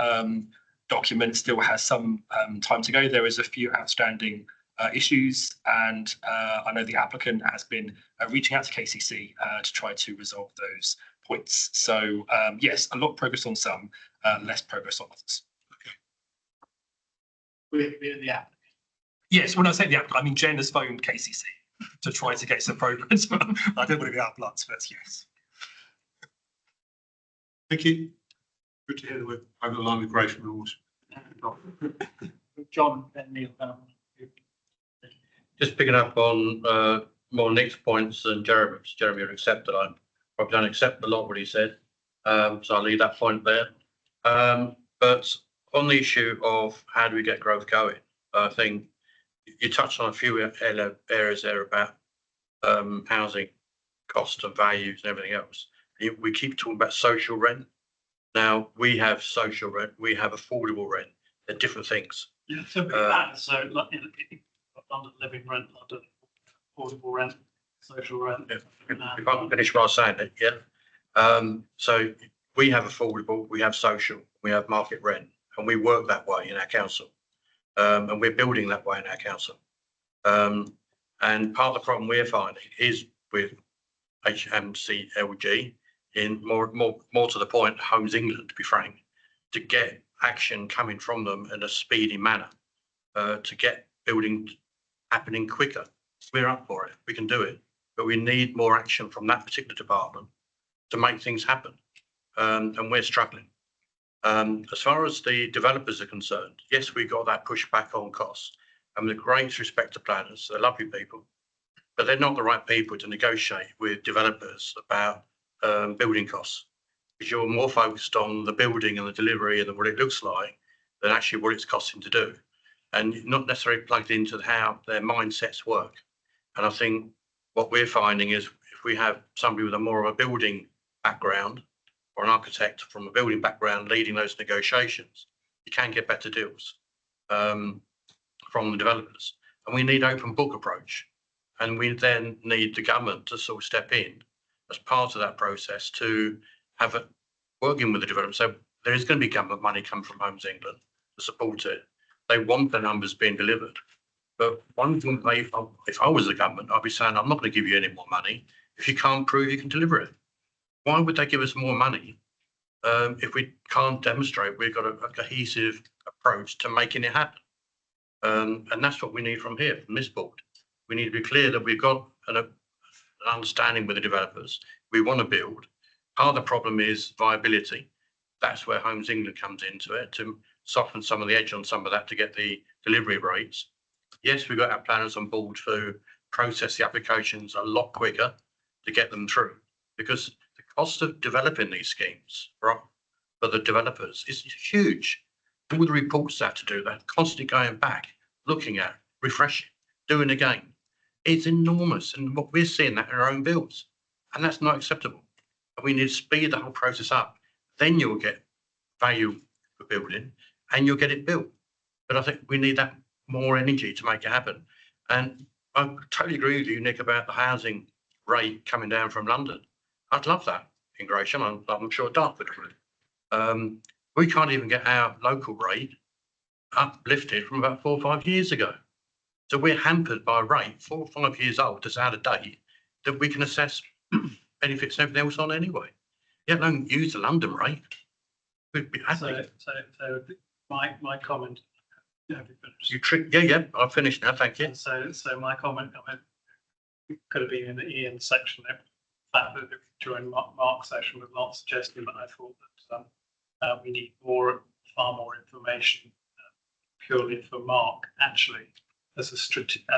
document still has some time to go. There is a few outstanding issues, and I know the applicant has been reaching out to KCC to try to resolve those points. So yes, a lot of progress on some, less progress on others. Okay. We're the applicant. Yes, when I say the applicant, I mean Jen has phoned KCC to try to get some progress. I don't want to be out blunt, but yes. Thank you. Good to hear that we're over the line with Grace rules. John and Neil. Just picking up on more Nick's points than Jeremy's. Jeremy would accept that I probably don't accept a lot of what he said, so I'll leave that point there. But on the issue of how do we get growth going, I think you touched on a few areas there about housing cost and values and everything else. We keep talking about social rent. Now, we have social rent, we have affordable rent. They're different things. Yeah, so like London living rent, London affordable rent, social rent. If I can finish what I was saying, yeah. So we have affordable, we have social, we have market rent, and we work that way in our council. And we're building that way in our council. And part of the problem we're finding is with HMCLG, in more to the point, Homes England, to be frank, to get action coming from them in a speedy manner, to get building happening quicker. We're up for it, we can do it, but we need more action from that particular department to make things happen, and we're struggling. As far as the developers are concerned, yes, we got that pushback on costs, and with the greatest respect to planners, they're lovely people, but they're not the right people to negotiate with developers about building costs, because you're more focused on the building and the delivery and what it looks like than actually what it's costing to do, and not necessarily plugged into how their mindsets work. And I think what we're finding is if we have somebody with a more of a building background or an architect from a building background leading those negotiations, you can get better deals from the developers. And we need open book approach, and we then need the government to sort of step in as part of that process to have it working with the development. So there is going to be government money come from Homes England to support it, They want the numbers being delivered. But one thing if I was the government, I'd be saying, I'm not going to give you any more money if you can't prove you can deliver it. Why would they give us more money if we can't demonstrate we've got a cohesive approach to making it happen? And that's what we need from here, from this board. We need to be clear that we've got an understanding with the developers. We want to build. Part of the problem is viability. That's where Homes England comes into it, to soften some of the edge on some of that to get the delivery rates. Yes, we've got our planners on board to process the applications a lot quicker to get them through, because the cost of developing these schemes for the developers is huge. All the reports have to do that, constantly going back, looking at, refreshing, doing again. It's enormous, and what we're seeing that in our own builds, and that's not acceptable. And we need to speed the whole process up. Then you'll get value for building, and you'll get it built. But I think we need that more energy to make it happen. And I totally agree with you, Nick, about the housing rate coming down from London. I'd love that in Gresham. I'm sure Dartford would. We can't even get our local rate uplifted from about 4 or 5 years ago. So we're hampered by a rate 4 or 5 years old that's out of date that we can assess benefits and everything else on anyway. Yeah, don't use the London rate. We'd be happy. So my comment. Yeah, I've finished now. Thank you. So my comment could have been in the Ian section. The fact that during Mark's session was not suggesting, but I thought that we need far more information purely for Mark actually as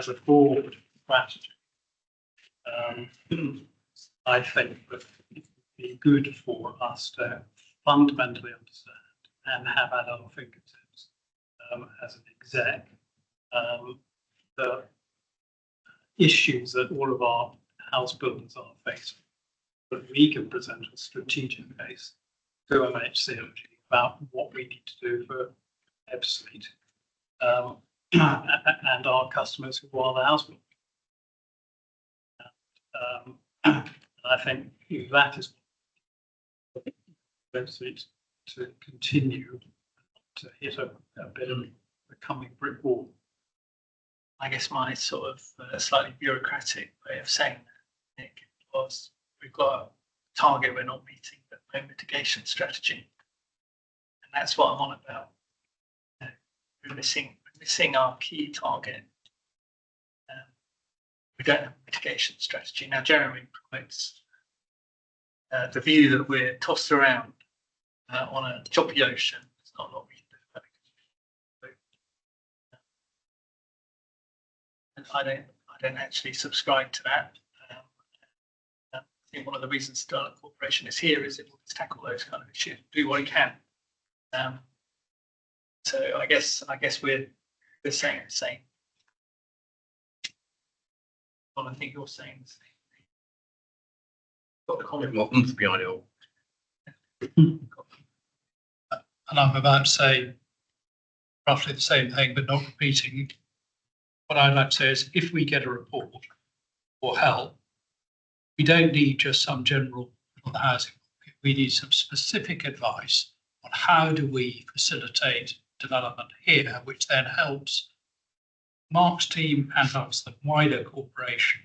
a forward strategy. I think that it would be good for us to fundamentally understand and have at our fingertips as an exec the issues that all of our house builders are facing, but we can present a strategic case to MHCMG about what we need to do for Ebbsfleet and our customers who are the house builders. I think that is Ebbsfleet to continue to hit a bit of a coming brick wall. I guess my sort of slightly bureaucratic way of saying that, Nick, was we've got a target we're not meeting, but no mitigation strategy. And that's what I'm on about. We're missing our key target. We don't have a mitigation strategy. Now, Jeremy promotes the view that we're tossed around on a choppy ocean. It's not what we can do. And I don't actually subscribe to that. I think one of the reasons the Development Corporation is here is it will tackle those kind of issues, do what it can. So I guess we're saying the same. Well, I think you're saying the same thing. Got the comment What's behind it all? And I'm about to say roughly the same thing, but not repeating. What I'd like to say is if we get a report or help, we don't need just some general on the housing market. We need some specific advice on how do we facilitate development here, which then helps Mark's team and helps the wider corporation.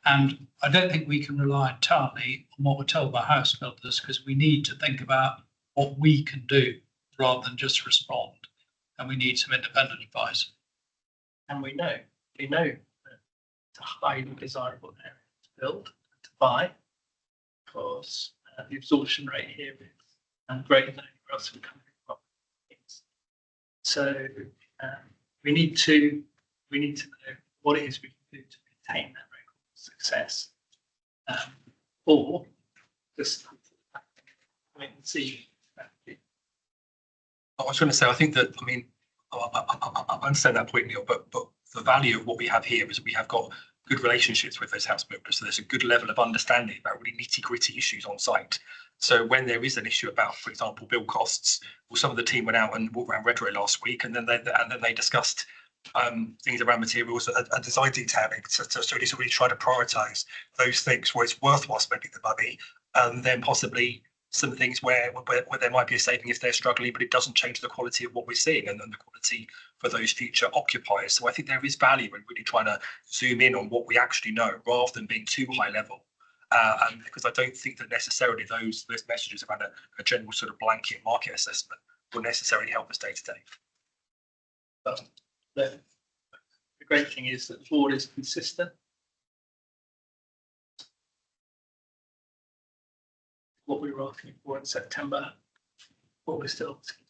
And I don't think we can rely entirely on what we're told by house builders, because we need to think about what we can do rather than just respond. And we need some independent advice. And we know that it's a highly desirable area to build and to buy, because the absorption rate here is greater than anywhere else in the country. So we need to know what it is we can do to maintain that record of success, or just wait and see. I was going to say, I think that, I mean, I understand that point, Neil, but the value of what we have here is that we have got good relationships with those house builders. So there's a good level of understanding about really nitty-gritty issues on site. So when there is an issue about, for example, build costs, well, some of the team went out and walked around Redrow last week, and then they discussed things around materials and design detailing to really try to prioritise those things where it's worthwhile spending the money, and then possibly some things where there might be a saving if they're struggling, but it doesn't change the quality of what we're seeing and the quality for those future occupiers. So I think there is value in really trying to zoom in on what we actually know rather than being too high level. And because I don't think that necessarily those messages about a general sort of blanket market assessment will necessarily help us day to day. But the great thing is that the board is consistent. What we were asking for in September, what we're still asking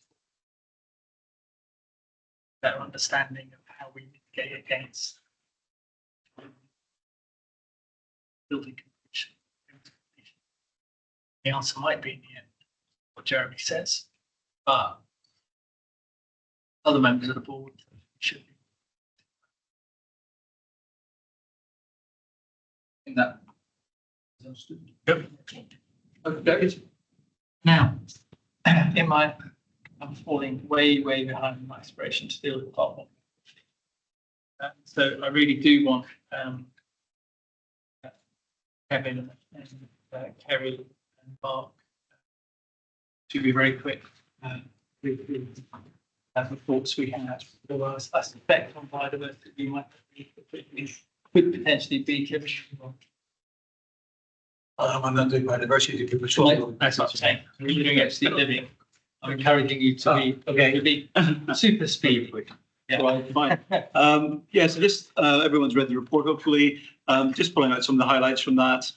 for. Better understanding of how we mitigate against building completion. The answer might be in the end what Jeremy says, but other members of the board should be. In that. Yep. Okay. Now, I'm falling way behind my aspiration to deal with part one. So I really do want Kevin and Kerry and Mark to be very quick with the thoughts we had. Otherwise, I suspect on biodiversity we might could potentially be Kevin. I'm not doing biodiversity. That's what I'm saying. We're doing Ebbsfleet living. I'm encouraging you to be super speedy. Yeah. Right, fine. Yeah, so just everyone's read the report, hopefully. Just pulling out some of the highlights from that.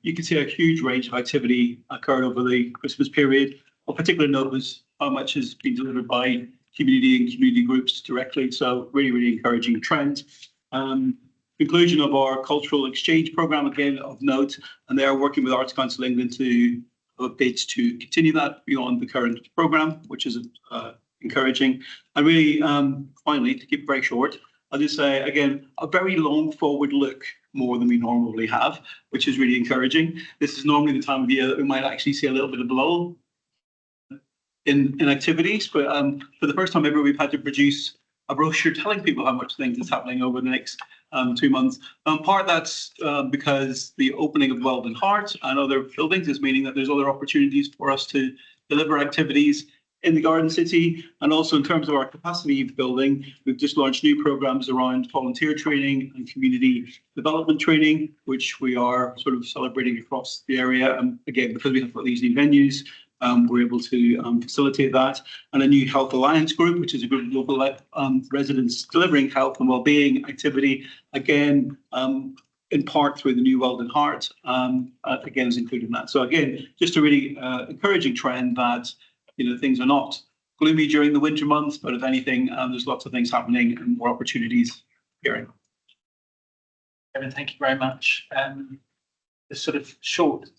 You can see a huge range of activity occurred over the Christmas period. Of particular note was how much has been delivered by community and community groups directly. So really encouraging trend. Conclusion of our cultural exchange programme, again of note, and they are working with Arts Council England to bids to continue that beyond the current programme, which is encouraging. And really, finally, to keep it very short, I'll just say, again, a very long forward look, more than we normally have, which is really encouraging. This is normally the time of year that we might actually see a little bit of lull in activities, but for the first time ever, we've had to produce a brochure telling people how much things is happening over the next 2 months. Part that's because the opening of Weldon Heart and other buildings is meaning that there's other opportunities for us to deliver activities in the Garden City. And also in terms of our capacity building, we've just launched new programs around volunteer training and community development training, which we are sort of celebrating across the area. And again, because we have got these new venues, we're able to facilitate that. And a new Health Alliance group, which is a group of local residents delivering health and wellbeing activity, again, in part through the new Weldon Heart, again, is included in that. So again, just a really encouraging trend that, you know, things are not gloomy during the winter months, but if anything, there's lots of things happening and more opportunities appearing. Kevin, thank you very much. The sort of short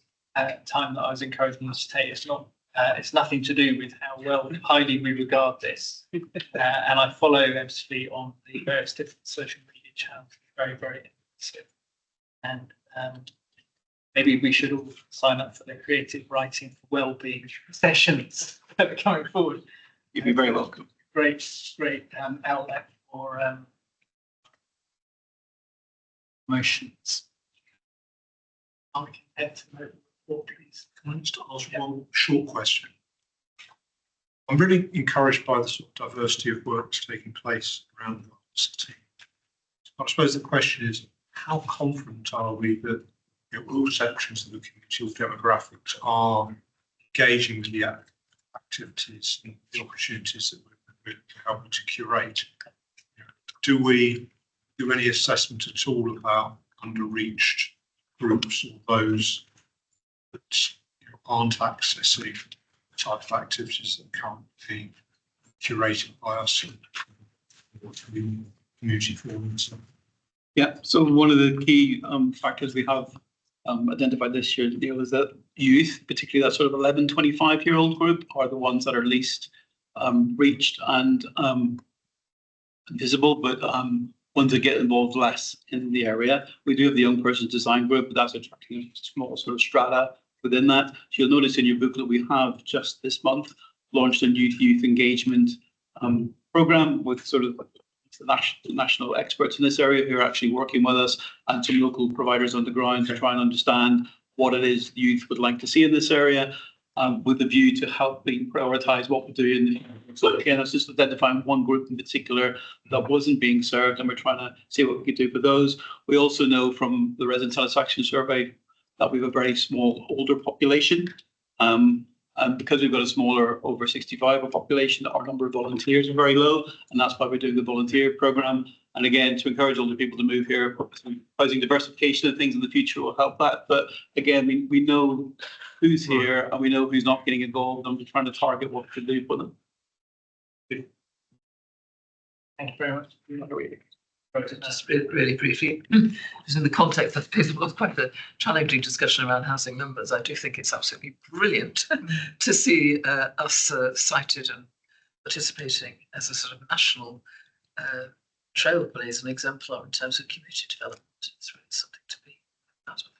time that I was encouraging you to take, it's nothing to do with how highly we regard this. And I follow Ebbsfleet on the various different social media channels, very interested. And maybe we should all sign up for the creative writing for wellbeing sessions that are coming forward. You'd be very welcome. Great outlet for emotions. I'll get to the report, please. Can I just ask one short question? I'm really encouraged by the sort of diversity of work that's taking place around the city. I suppose the question is, how confident are we that, you know, all sections of the community, all demographics are engaging with the activities and the opportunities that we're helping to curate? You know, do we do any assessment at all about underreached groups or those that, you know, aren't accessing the type of activities that are currently curated by us and community forums? Yeah, so one of the key factors we have identified this year, Neil, is that youth, particularly that sort of 11, 25-year-old group, are the ones that are least reached and visible, but ones that get involved less in the area. We do have the young person's design group, but that's attracting a small sort of strata within that. So you'll notice in your booklet we have just this month launched a youth engagement program with sort of the national experts in this area who are actually working with us and some local providers on the ground to try and understand what it is youth would like to see in this area. with a view to helping prioritise what we're doing. So again, that's just identifying one group in particular that wasn't being served, and we're trying to see what we could do for those. We also know from the resident satisfaction survey that we have a very small older population. And because we've got a smaller over 65 population, our number of volunteers are very low, and that's why we're doing the volunteer programme. And again, to encourage older people to move here, housing diversification and things in the future will help that. But again, we know who's here and we know who's not getting involved, and we're trying to target what to do for them. Thank you very much. Just really briefly, just in the context of this was quite a challenging discussion around housing numbers. I do think it's absolutely brilliant to see us cited and participating as a sort of national trailblazer and exemplar in terms of community development. It's really something to be proud of.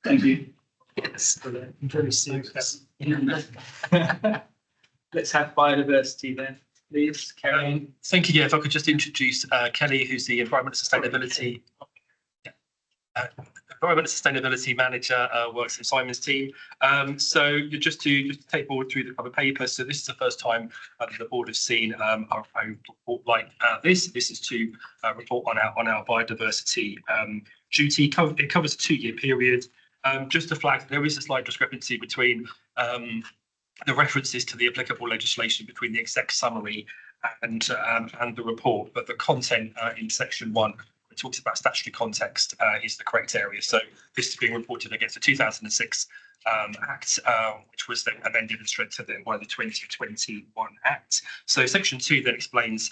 Thank you. Yes. Very serious. Let's have biodiversity then, please, Kerry. Thank you. Yeah, if I could just introduce Kelly, who's the Environment and Sustainability Manager, works in Simon's team. So just to take board through the cover paper. So this is the first time that the board has seen a report like this. This is to report on our biodiversity duty. It covers a 2-year period. Just to flag, there is a slight discrepancy between the references to the applicable legislation between the exec summary and the report, but the content in section 1, which talks about statutory context, is the correct area. So this is being reported against the 2006 Act, which was then amended and strengthened by the 2021 Act. So section 2 then explains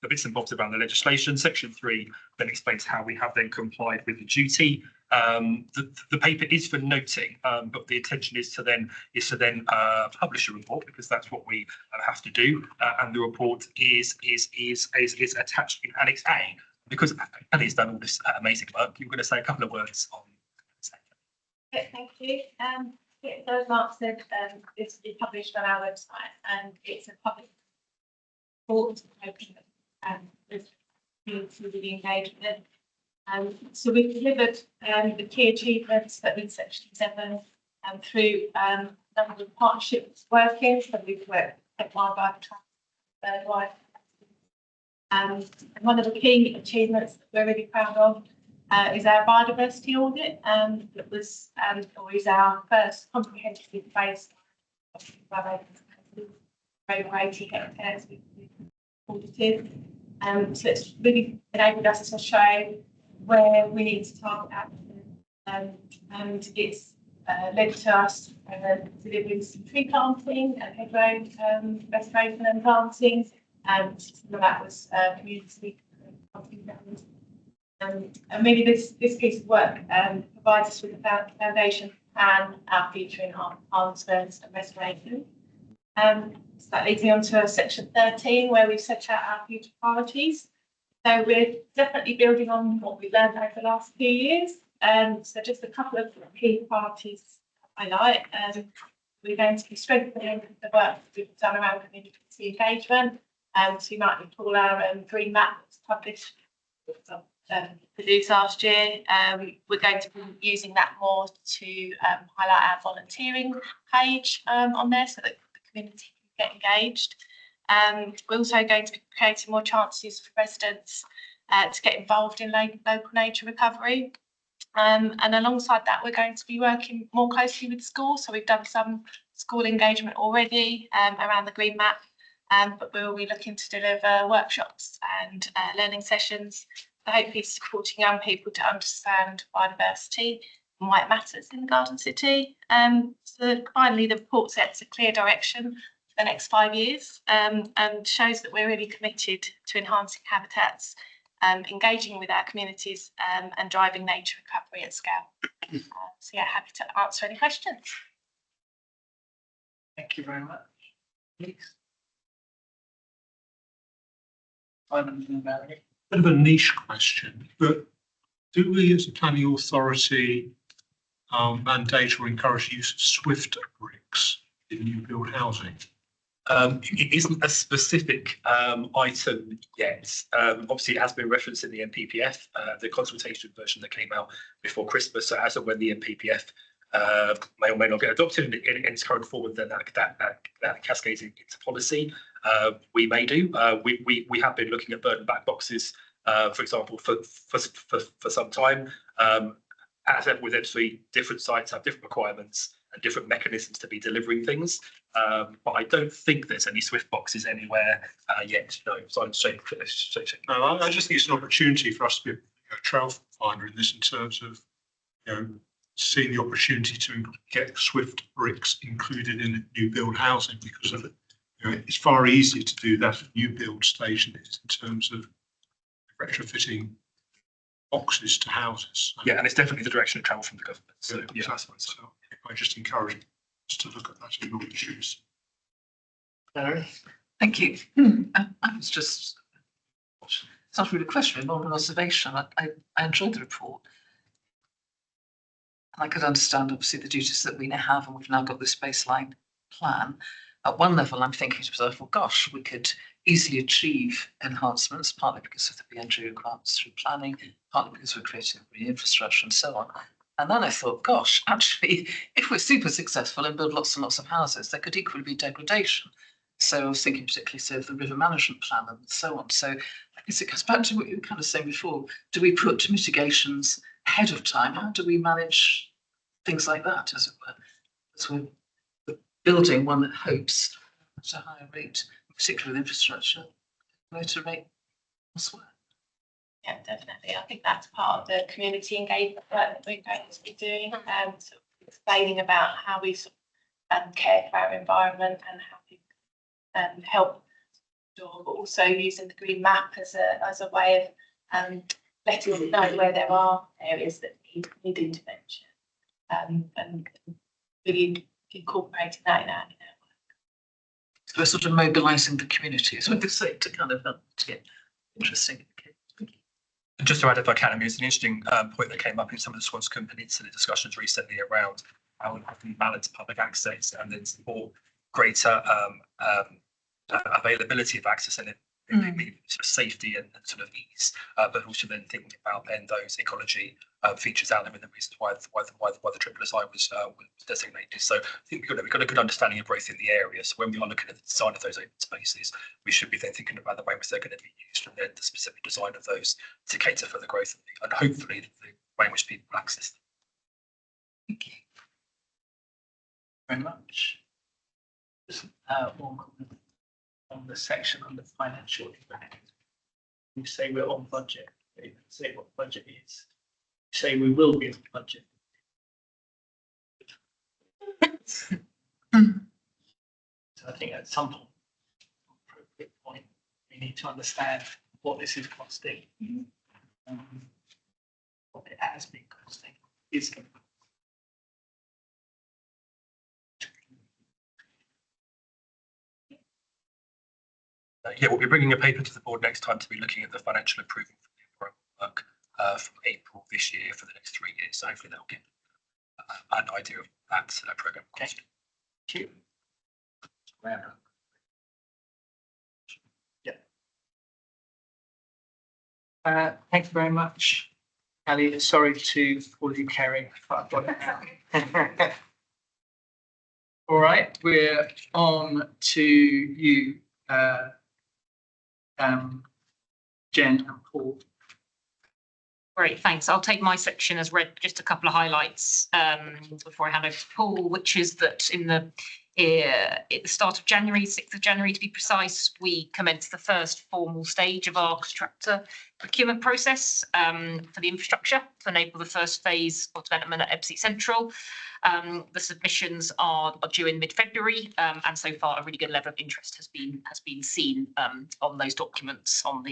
the bits and bobs around the legislation. Section 3 then explains how we have then complied with the duty. The paper is for noting, but the intention is to then publish a report, because that's what we have to do. And the report is attached in Annex A. Because Annie's done all this amazing work, you're going to say a couple of words on. Yeah, thank you. As Mark said, it's published on our website, and it's a public report with community engagement. So we've delivered the key achievements that in section 7 through a number of partnerships working. So we've worked at wildlife, birdlife. And one of the key achievements that we're really proud of is our biodiversity audit. That was or is our first comprehensive phase over 80 hectares we've audited. So it's really enabled us to show where we need to target action, and it's led to us delivering some tree planting and hedgerow restoration and planting. Some of that was community. And really this piece of work provides us with a foundation to plan our future enhancements and restoration. So that leads me on to section 13, where we've set out our future priorities. So we're definitely building on what we've learned over the last few years. So just a couple of key priorities I highlight. We're going to be strengthening the work we've done around community engagement. So you might recall our green map that was published produced last year. We're going to be using that more to highlight our volunteering page on there, so that the community can get engaged. We're also going to be creating more chances for residents to get involved in local nature recovery. And alongside that, we're going to be working more closely with schools. So we've done some school engagement already around the green map, but we'll be looking to deliver workshops and learning sessions, hopefully supporting young people to understand biodiversity and why it matters in the Garden City. So finally, the report sets a clear direction for the next 5 years and shows that we're really committed to enhancing habitats, engaging with our communities and driving nature recovery at scale. So yeah, happy to answer any questions. Thank you very much. Please. Simon and Mary. Bit of a niche question, but do we as a planning authority mandate or encourage the use of Swift bricks in new build housing? It isn't a specific item yet. Obviously, it has been referenced in the MPPF, the consultation version that came out before Christmas. So as and when the MPPF may or may not get adopted in its current form, and then that cascades into policy, we may do. We have been looking at burden back boxes, for example, for some time. As ever with Ebbsfleet, different sites have different requirements and different mechanisms to be delivering things. But I don't think there's any Swift boxes anywhere yet. No, so I'm saying. No, I just think it's an opportunity for us to be a trail finder in this, in terms of, seeing the opportunity to get Swift bricks included in new build housing, because of it. It's far easier to do that at new build stage than it is in terms of retrofitting boxes to houses. Yeah, and it's definitely the direction of travel from the government. So yeah, So I just encourage us to look at that in all issues. Thank you. I was just, it's not really a question, more of an observation. I enjoyed the report. And I could understand, obviously, the duties that we now have, and we've now got this baseline plan. At one level, I'm thinking to myself, well, gosh, we could easily achieve enhancements, partly because of the entry requirements through planning, partly because we're creating green infrastructure and so on. And then I thought, gosh, actually, if we're super successful and build lots and lots of houses, there could equally be degradation. So I was thinking particularly, say, of the river management plan and so on. So I guess it goes back to what you were kind of saying before. Do we put mitigations ahead of time? How do we manage things like that, as it were? As we're building one that hopes at a higher rate, particularly with infrastructure, greater rate elsewhere. Yeah, definitely. I think that's part of the community engagement work that we're going to be doing, sort of explaining about how we sort of care for our environment and how we help, but also using the green map as a way of letting us know where there are areas that need intervention, and really incorporating that in our work. So we're sort of mobilising the community, is what they say, to kind of to get interesting. And just to add, if I can, I mean, it's an interesting point that came up in some of the Swanscombe Peninsula discussions recently around how we can balance public access and then support greater availability of access and sort of safety and sort of ease, but also then thinking about then those ecology features out there and the reasons why the triple SI was designated. So I think we've got a good understanding of growth in the area. So when we are looking at the design of those open spaces, we should be then thinking about the way in which they're going to be used and then the specific design of those to cater for the growth and hopefully the way in which people access them. Thank you very much. Just one comment on the section under financial impact. You say we're on budget. You don't say what budget is. You say we will be on budget. So I think at some point, appropriate point, we need to understand what this is costing, what it has been costing, is going to Yeah, we'll be bringing a paper to the board next time to be looking at the financial approval for the program work from April this year for the next 3 years. So hopefully that'll give an idea of that program cost. Thank you. Yeah. Thank you very much, Ali. Sorry to call you Kerry. All right, we're on to you, Jen and Paul. Great, thanks. I'll take my section as read, just a couple of highlights before I hand over to Paul, which is that at the start of January, 6th of January to be precise, we commenced the first formal stage of our contractor procurement process for the infrastructure to enable the first phase of development at Ebbsfleet Central. The submissions are due in mid-February, and so far a really good level of interest has been seen on those documents on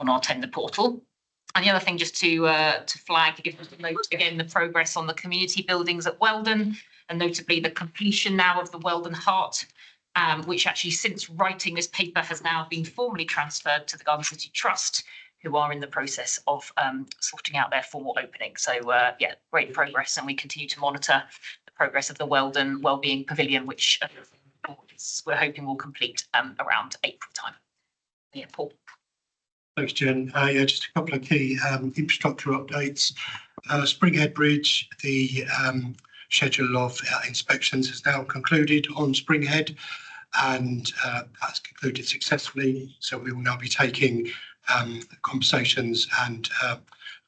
our tender portal. And the other thing, just to flag, to note again the progress on the community buildings at Weldon, and notably the completion now of the Weldon Heart, which actually since writing this paper has now been formally transferred to the Garden City Trust, who are in the process of sorting out their formal opening. So yeah, great progress, and we continue to monitor the progress of the Weldon Wellbeing Pavilion, which we're hoping will complete around April time. Yeah, Paul. Thanks, Jen. Yeah, just a couple of key infrastructure updates. Springhead Bridge, the schedule of inspections has now concluded on Springhead, and that's concluded successfully. So we will now be taking conversations and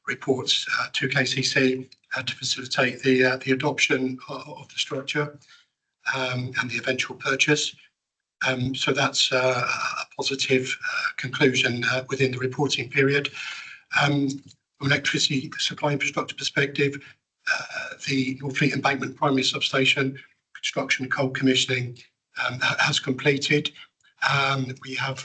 reports to KCC to facilitate the adoption of the structure and the eventual purchase. So that's a positive conclusion within the reporting period. From an electricity supply infrastructure perspective, the Northfleet Embankment Primary Substation construction and cold commissioning has completed. We have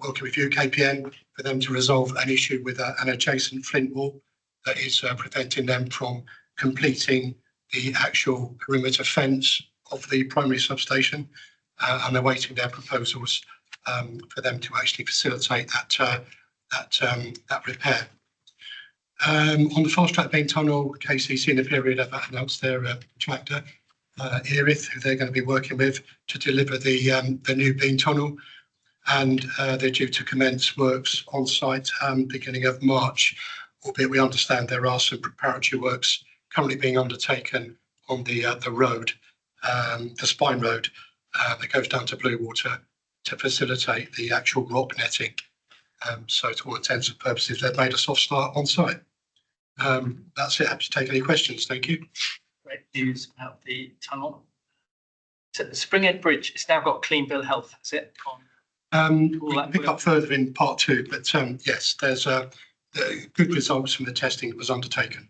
working with UKPN for them to resolve an issue with an adjacent flint wall that is preventing them from completing the actual perimeter fence of the primary substation. And awaiting their proposals for them to actually facilitate that repair. On the fast track main tunnel, KCC in the period have announced their contractor, Erith, who they're going to be working with to deliver the new beam tunnel, and they're due to commence works on site beginning of March. Albeit we understand there are some preparatory works currently being undertaken on the road, the spine road. That goes down to Bluewater to facilitate the actual rock netting. So to all intents and purposes, they've made a soft start on site. That's it. Happy to take any questions. Thank you. Great news about the tunnel. So the Springhead Bridge, it's now got clean bill of health, is it? We can pick up further in part two, but yes, there's good results from the testing that was undertaken.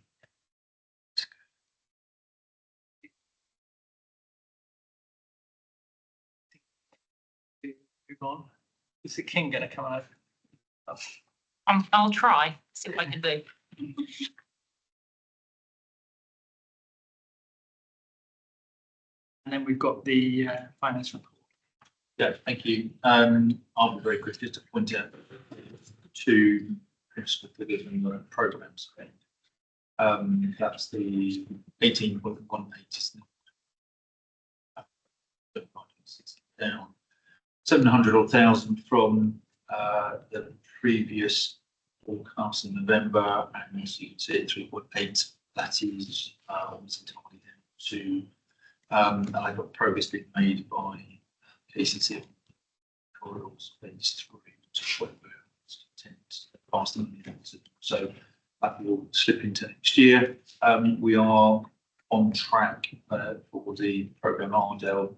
Move on. Is the king going to come out? I'll try, see what I can do. And then we've got the finance report. Yeah, thank you. I'll be very quick just to point out two principal figures in the programmes. That's the 18.18, isn't it? Down 700 or 1,000 from the previous forecast in November, and as you can see at 3.8, that is almost entirely down to I got progress being made by KCC corridors phase 3 to point where it's faster than the others. So that will slip into next year. We are on track for the programme Arndale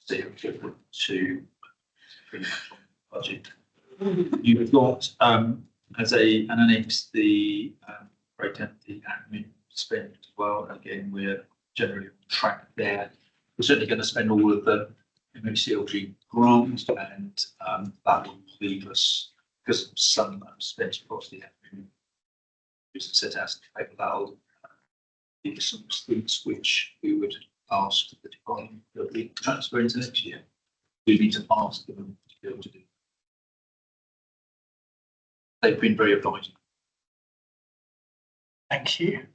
to pretty much on budget. You've got as an annex the breakdown of the admin spend as well. Again, we're generally on track there. We're certainly going to spend all of the MHCLG grant, and that will leave us, because some spent across the admin is set out in the paper, that'll leave us some things which we would ask the department that we transfer into next year. We need to ask them to be able to do. They've been very obliging. Thank you.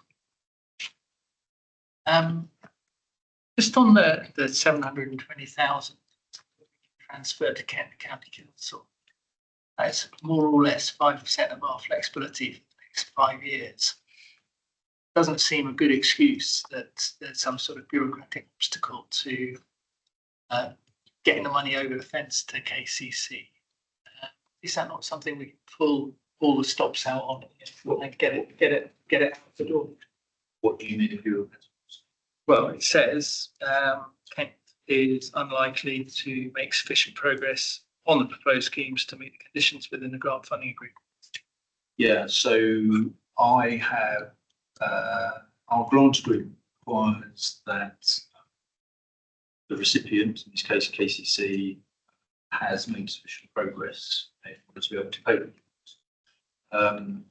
Just on the 720,000 transferred to Kent County Council, that's more or less 5% of our flexibility for the next 5 years. Doesn't seem a good excuse that there's some sort of bureaucratic obstacle to getting the money over the fence to KCC. Is that not something we can pull all the stops out on and get it out the door? What do you mean if you're? Well, it says Kent is unlikely to make sufficient progress on the proposed schemes to meet the conditions within the grant funding agreement. Yeah, so I have our grant agreement requires that the recipient, in this case KCC, has made sufficient progress in order to be able to pay the grant.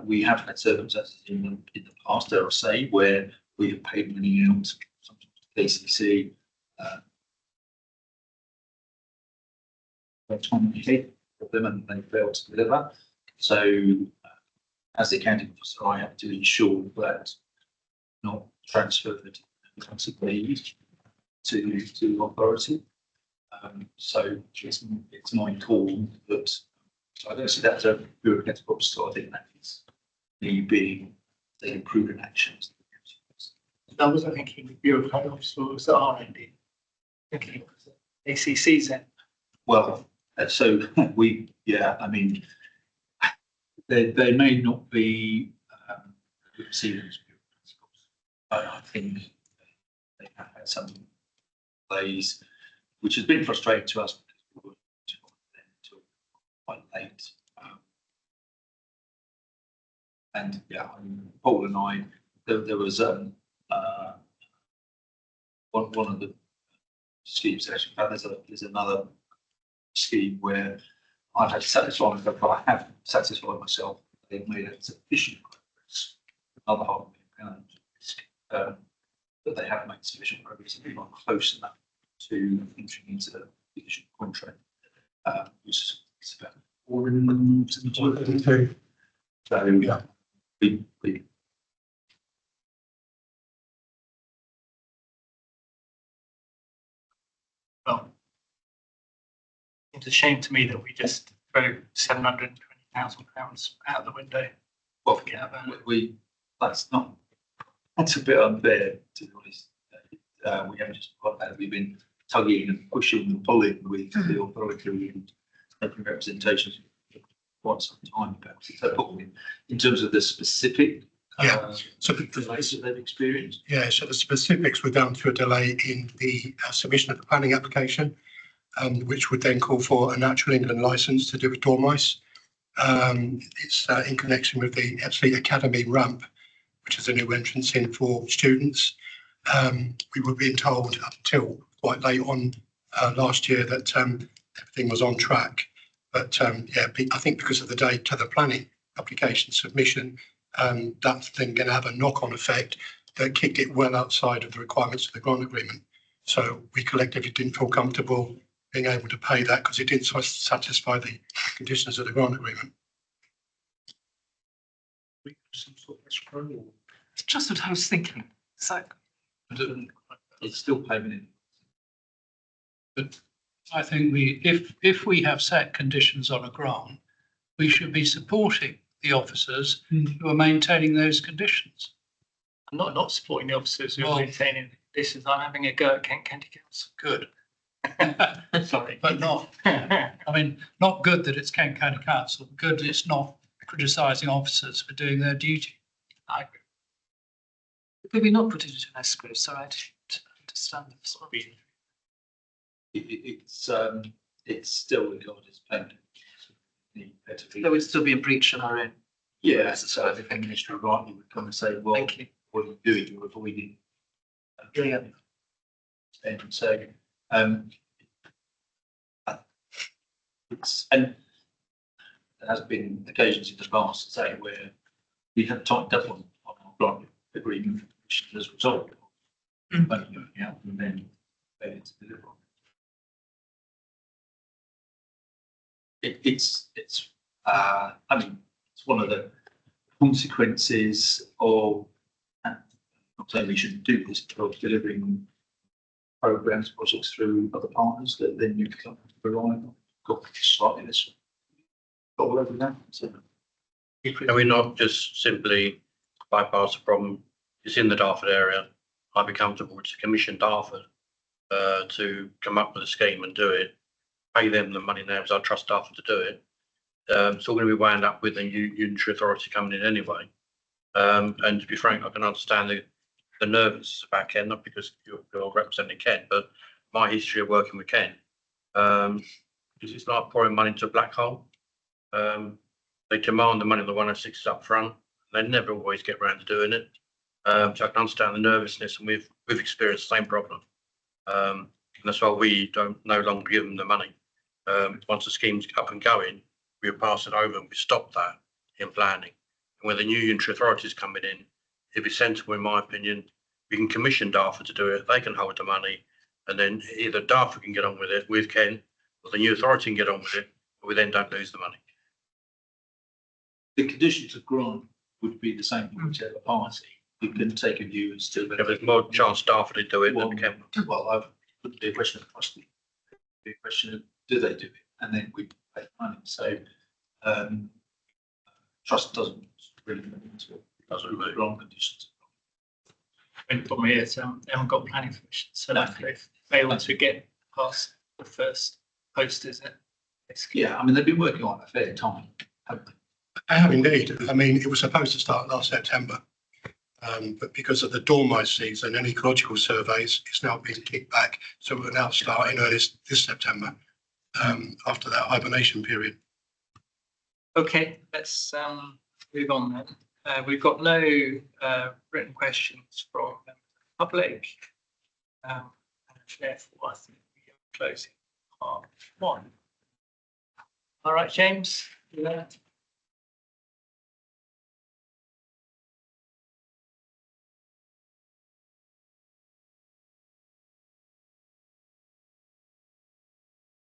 We have had circumstances in the past, dare I say, where we have paid money out, sometimes to KCC, time ahead of them, and they failed to deliver. So, as the accounting officer, I have to ensure that not transferred consequently to the authority. So it's my call that, so I don't see that as a bureaucratic obstacle. I think that is me being the prudent actions. I wasn't thinking bureaucratic obstacles that are indeed. Thinking ACC's in. Well, so I mean, they may not be seen as bureaucratic obstacles, but I think they have had some delays, which has been frustrating to us because we were until quite late. And yeah, I mean, Paul and I, there was one of the schemes actually. There's another scheme where I've had to satisfy myself, but I have satisfied myself. They've made a sufficient progress. Another £500,000 but they haven't made sufficient progress. They're not close enough to entering into the conditional contract, which is about 472. So yeah, we Well, it's a shame to me that we just throw £720,000 out the window. well, Forget about it. that's a bit unfair, to be honest. We haven't just got that. We've been tugging and pushing and pulling with the authority and making representations for quite some time about it. So in terms of the specific So delays that they've experienced. yeah, so the specifics were down to a delay in the submission of the planning application, which would then call for a Natural England licence to do with dormice. It's in connection with the Ebbsfleet Academy ramp, which is a new entrance in for students. We were being told up until quite late on last year that everything was on track. But I think because of the date to the planning application submission, that's then going to have a knock-on effect that kicked it well outside of the requirements of the grant agreement. So we collectively didn't feel comfortable being able to pay that because it didn't satisfy the conditions of the grant agreement. It's just what I was thinking. So It's still payment in. But I think if we have set conditions on a grant, we should be supporting the officers who are maintaining those conditions. I'm not supporting the officers who Well- are maintaining this. Is I'm having a go at Kent County Council. Good, Sorry. but not, I mean, not good that it's Kent County Council, good that it's not criticising officers for doing their duty. I agree. could we not put it into an escrow? Sorry, I didn't understand this. It's still regarded as payment. There would still be a breach on our own. Yeah, so I think the Ministry rightly would come and say, well, Thank you. what are you doing? You're avoiding. Yeah. And so, and there has been occasions in the past, say, where we have tightened up on our grant agreement as a result of money going out and then failing to deliver on it. It's one of the consequences of, not saying we shouldn't do this, but of delivering programs, projects through other partners that then you can rely on. Got slightly this. Got all over that. So. Can we not just simply bypass the problem? It's in the Dartford area. I'd be comfortable to commission Dartford to come up with a scheme and do it. Pay them the money now, because I trust Dartford to do it. It's all going to be wound up with the unitary authority coming in anyway. And to be frank, I can understand the nervousness about Ken, not because you're representing Ken, but my history of working with Ken. Because it's like pouring money into a black hole. They demand the money of the 106s up front. They never always get around to doing it. So I can understand the nervousness, and we've experienced the same problem. And that's why we don't no longer give them the money. Once the scheme's up and going, we pass it over and we stop that in planning. And when the new unitary authority is coming in, it'd be sensible, in my opinion, we can commission Dartford to do it. They can hold the money, and then either Dartford can get on with it with Ken, or the new authority can get on with it, but we then don't lose the money. The conditions of grant would be the same for whichever party. You can take a view and still. If there's more chance Dartford to do it than Ken. Well, wouldn't be a question of trust. It'd be a question of do they do it, and then we pay money. So trust doesn't really come into it. Doesn't really wrong conditions. And the problem is, they haven't got planning permission, so if they fail to get past the first post, is it? Yeah, I mean, they've been working on it a fair time, haven't they? I have indeed. I mean, it was supposed to start last September. But because of the dormice season and ecological surveys, it's now been kicked back. So we'll now start in earnest this September, after that hibernation period. Okay, let's move on then. We've got no written questions from the public. And therefore, I think we are closing part 1. All right, James. You there?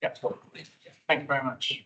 Yeah, thank you very much.